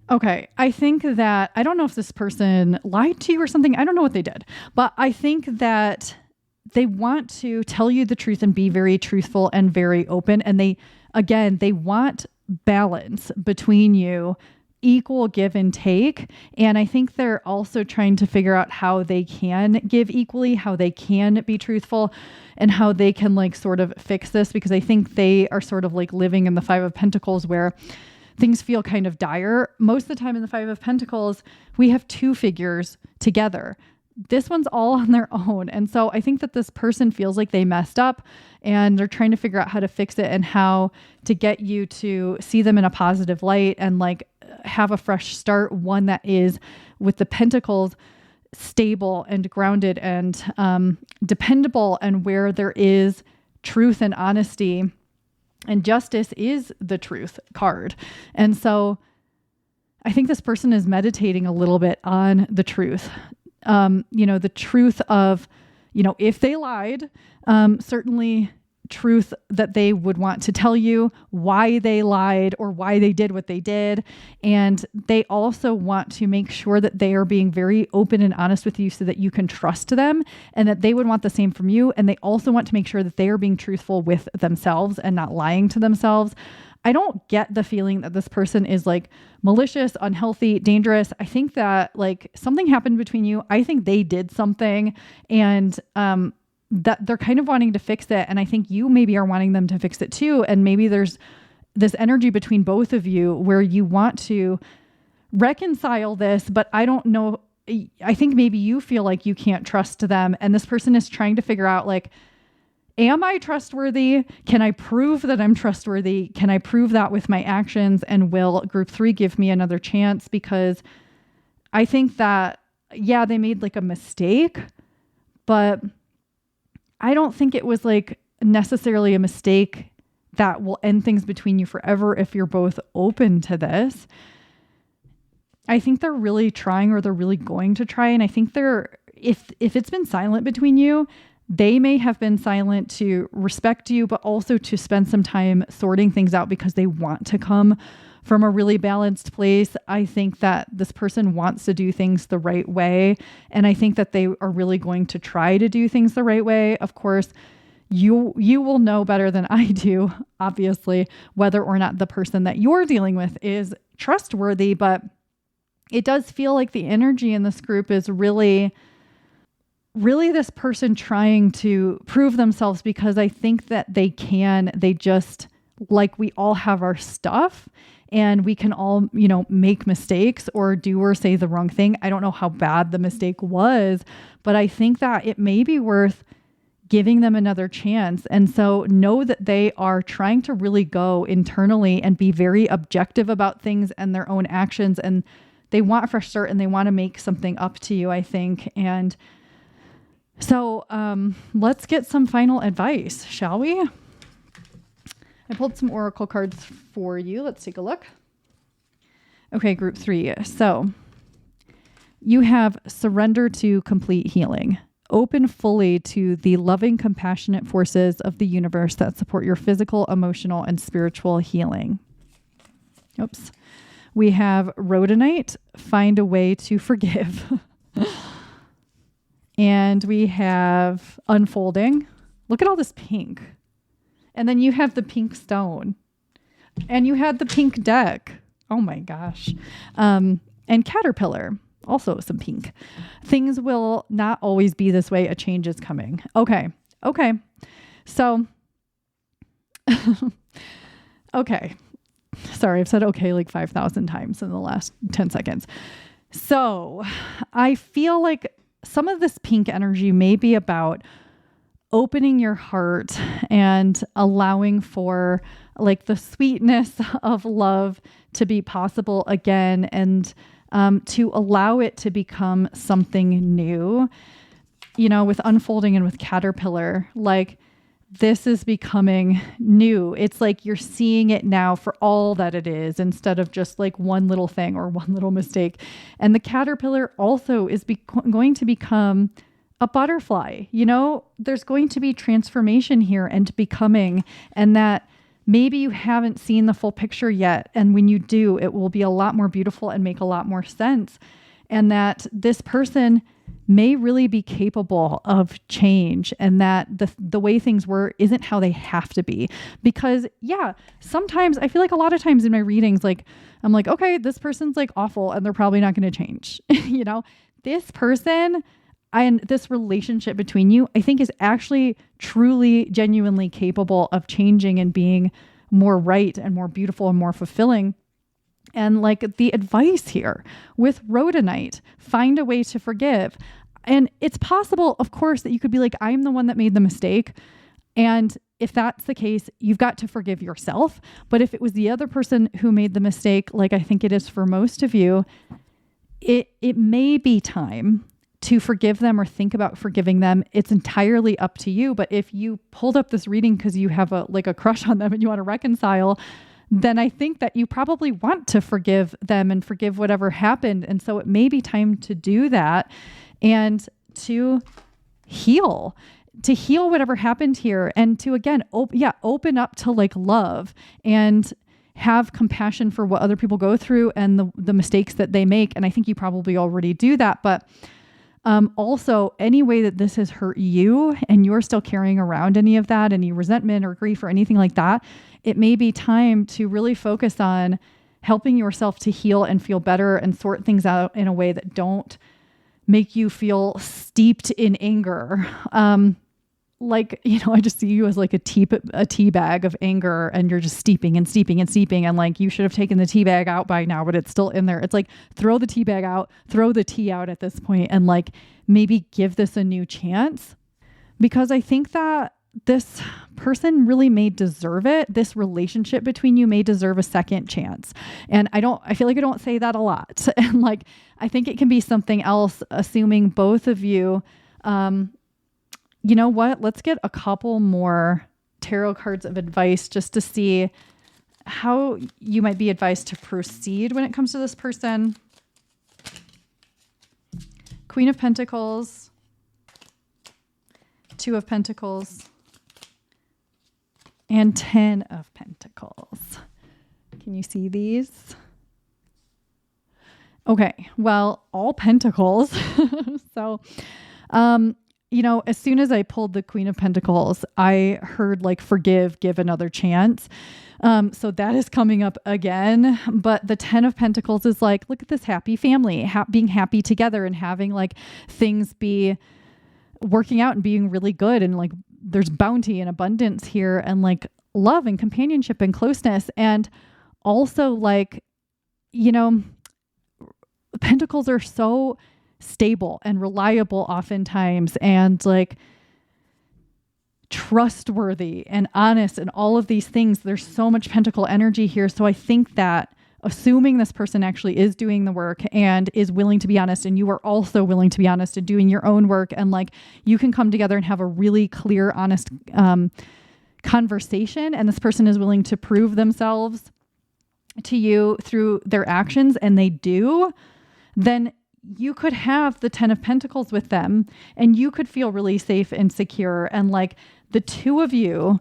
Okay, I think that, I don't know if this person lied to you or something. I don't know what they did, but I think that they want to tell you the truth and be very truthful and very open. And they want balance between you, equal give and take. And I think they're also trying to figure out how they can give equally, how they can be truthful, and how they can like sort of fix this, because I think they are sort of like living in the Five of Pentacles where things feel kind of dire. Most of the time in the Five of Pentacles, we have two figures together. This one's all on their own. And so I think that this person feels like they messed up and they're trying to figure out how to fix it and how to get you to see them in a positive light and like have a fresh start, one that is with the Pentacles stable and grounded and dependable, and where there is truth and honesty. And justice is the truth card. And so I think this person is meditating a little bit on the truth. The truth of, if they lied, certainly truth that they would want to tell you why they lied or why they did what they did. And they also want to make sure that they are being very open and honest with you so that you can trust them, and that they would want the same from you. And they also want to make sure that they are being truthful with themselves and not lying to themselves. I don't get the feeling that this person is like malicious, unhealthy, dangerous. I think that like something happened between you. I think they did something, and that they're kind of wanting to fix it. And I think you maybe are wanting them to fix it too. And maybe there's this energy between both of you where you want to reconcile this, but I don't know. I think maybe you feel like you can't trust them. And this person is trying to figure out like, am I trustworthy? Can I prove that I'm trustworthy? Can I prove that with my actions? And will group 3 give me another chance? Because I think that, yeah, they made like a mistake, but I don't think it was like necessarily a mistake that will end things between you forever if you're both open to this. I think they're really trying, or they're really going to try. And I think if it's been silent between you, they may have been silent to respect you, but also to spend some time sorting things out because they want to come from a really balanced place. I think that this person wants to do things the right way. And I think that they are really going to try to do things the right way. Of course, you will know better than I do, obviously, whether or not the person that you're dealing with is trustworthy. But it does feel like the energy in this group is really this person trying to prove themselves, because I think that they just, like, we all have our stuff and we can all, make mistakes or do or say the wrong thing. I don't know how bad the mistake was, but I think that it may be worth giving them another chance. And so know that they are trying to really go internally and be very objective about things and their own actions. And they want a fresh start and they want to make something up to you, I think. And so let's get some final advice, shall we? I pulled some oracle cards for you. Let's take a look. Okay, group 3. So you have surrender to complete healing. Open fully to the loving, compassionate forces of the universe that support your physical, emotional, and spiritual healing. Oops. We have rhodonite, find a way to forgive. And we have unfolding. Look at all this pink. And then you have the pink stone. And you had the pink deck. Oh my gosh. And caterpillar. Also some pink. Things will not always be this way. A change is coming. Okay. So, okay. Sorry, I've said okay like 5,000 times in the last 10 seconds. So I feel like some of this pink energy may be about opening your heart and allowing for like the sweetness of love to be possible again, and to allow it to become something new. You know, with unfolding and with caterpillar, like this is becoming new. It's like you're seeing it now for all that it is, instead of just like one little thing or one little mistake. And the caterpillar also is going to become a butterfly. You know, there's going to be transformation here and becoming, and that maybe you haven't seen the full picture yet. And when you do, it will be a lot more beautiful and make a lot more sense. And that this person may really be capable of change, and that the way things were isn't how they have to be. Because yeah, sometimes I feel like a lot of times in my readings, like I'm like, okay, this person's like awful and they're probably not going to change. You know, this person and this relationship between you, I think, is actually truly, genuinely capable of changing and being more right and more beautiful and more fulfilling. And like the advice here with rhodonite, find a way to forgive. And it's possible, of course, that you could be like, I'm the one that made the mistake. And if that's the case, you've got to forgive yourself. But if it was the other person who made the mistake, like I think it is for most of you, it may be time to forgive them or think about forgiving them. It's entirely up to you. But if you pulled up this reading because you have a crush on them and you want to reconcile, then I think that you probably want to forgive them and forgive whatever happened. And so it may be time to do that and to heal whatever happened here, and to, again, open up to like love and have compassion for what other people go through and the mistakes that they make. And I think you probably already do that. But also, any way that this has hurt you and you're still carrying around any of that, any resentment or grief or anything like that, it may be time to really focus on helping yourself to heal and feel better and sort things out in a way that don't make you feel steeped in anger. Like, you know, I just see you as like a tea bag of anger, and you're just steeping and steeping and steeping. And like, you should have taken the tea bag out by now, but it's still in there. It's like, throw the tea bag out, throw the tea out at this point, and like maybe give this a new chance, because I think that this person really may deserve it. This relationship between you may deserve a second chance. And I feel like I don't say that a lot. And like, I think it can be something else, assuming both of you, you know what? Let's get a couple more tarot cards of advice just to see how you might be advised to proceed when it comes to this person. Queen of Pentacles, Two of Pentacles, and 10 of Pentacles. Can you see these? Okay, well, all Pentacles. So, you know, as soon as I pulled the Queen of Pentacles, I heard like forgive, give another chance. So that is coming up again. But the 10 of Pentacles is like, look at this happy family, being happy together and having like things be working out and being really good. And like, there's bounty and abundance here, and like love and companionship and closeness. And also like, you know, Pentacles are so stable and reliable oftentimes, and like trustworthy and honest and all of these things. There's so much Pentacle energy here. So I think that assuming this person actually is doing the work and is willing to be honest, and you are also willing to be honest and doing your own work, and like you can come together and have a really clear, honest conversation, and this person is willing to prove themselves to you through their actions, and they do, then you could have the 10 of Pentacles with them, and you could feel really safe and secure. And like the two of you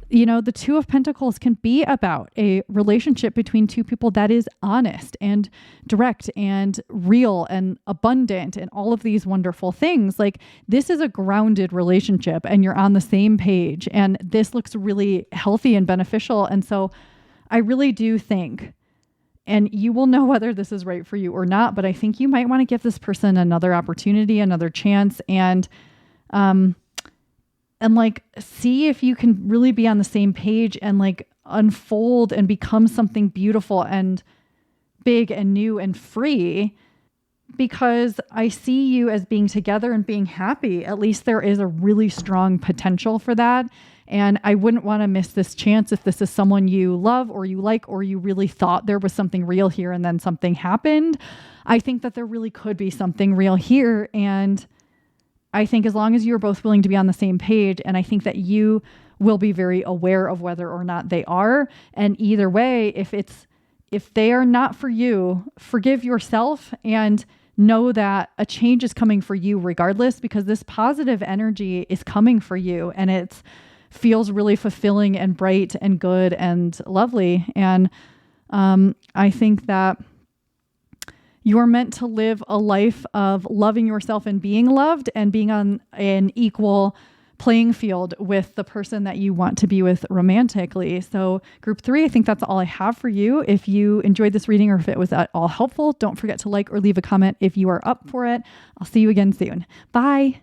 the Two of Pentacles can be about a relationship between two people that is honest and direct and real and abundant and all of these wonderful things. Like, this is a grounded relationship and you're on the same page, and this looks really healthy and beneficial. And so I really do think, and you will know whether this is right for you or not, but I think you might want to give this person another opportunity, another chance, and like see if you can really be on the same page and like unfold and become something beautiful and big and new and free, because I see you as being together and being happy. At least there is a really strong potential for that. And I wouldn't want to miss this chance if this is someone you love or you like, or you really thought there was something real here and then something happened. I think that there really could be something real here. And I think as long as you're both willing to be on the same page, and I think that you will be very aware of whether or not they are. And either way, if they are not for you, forgive yourself and know that a change is coming for you regardless, because this positive energy is coming for you, and it feels really fulfilling and bright and good and lovely. And I think that you're meant to live a life of loving yourself and being loved and being on an equal playing field with the person that you want to be with romantically. So group 3, I think that's all I have for you. If you enjoyed this reading or if it was at all helpful, don't forget to like or leave a comment if you are up for it. I'll see you again soon. Bye.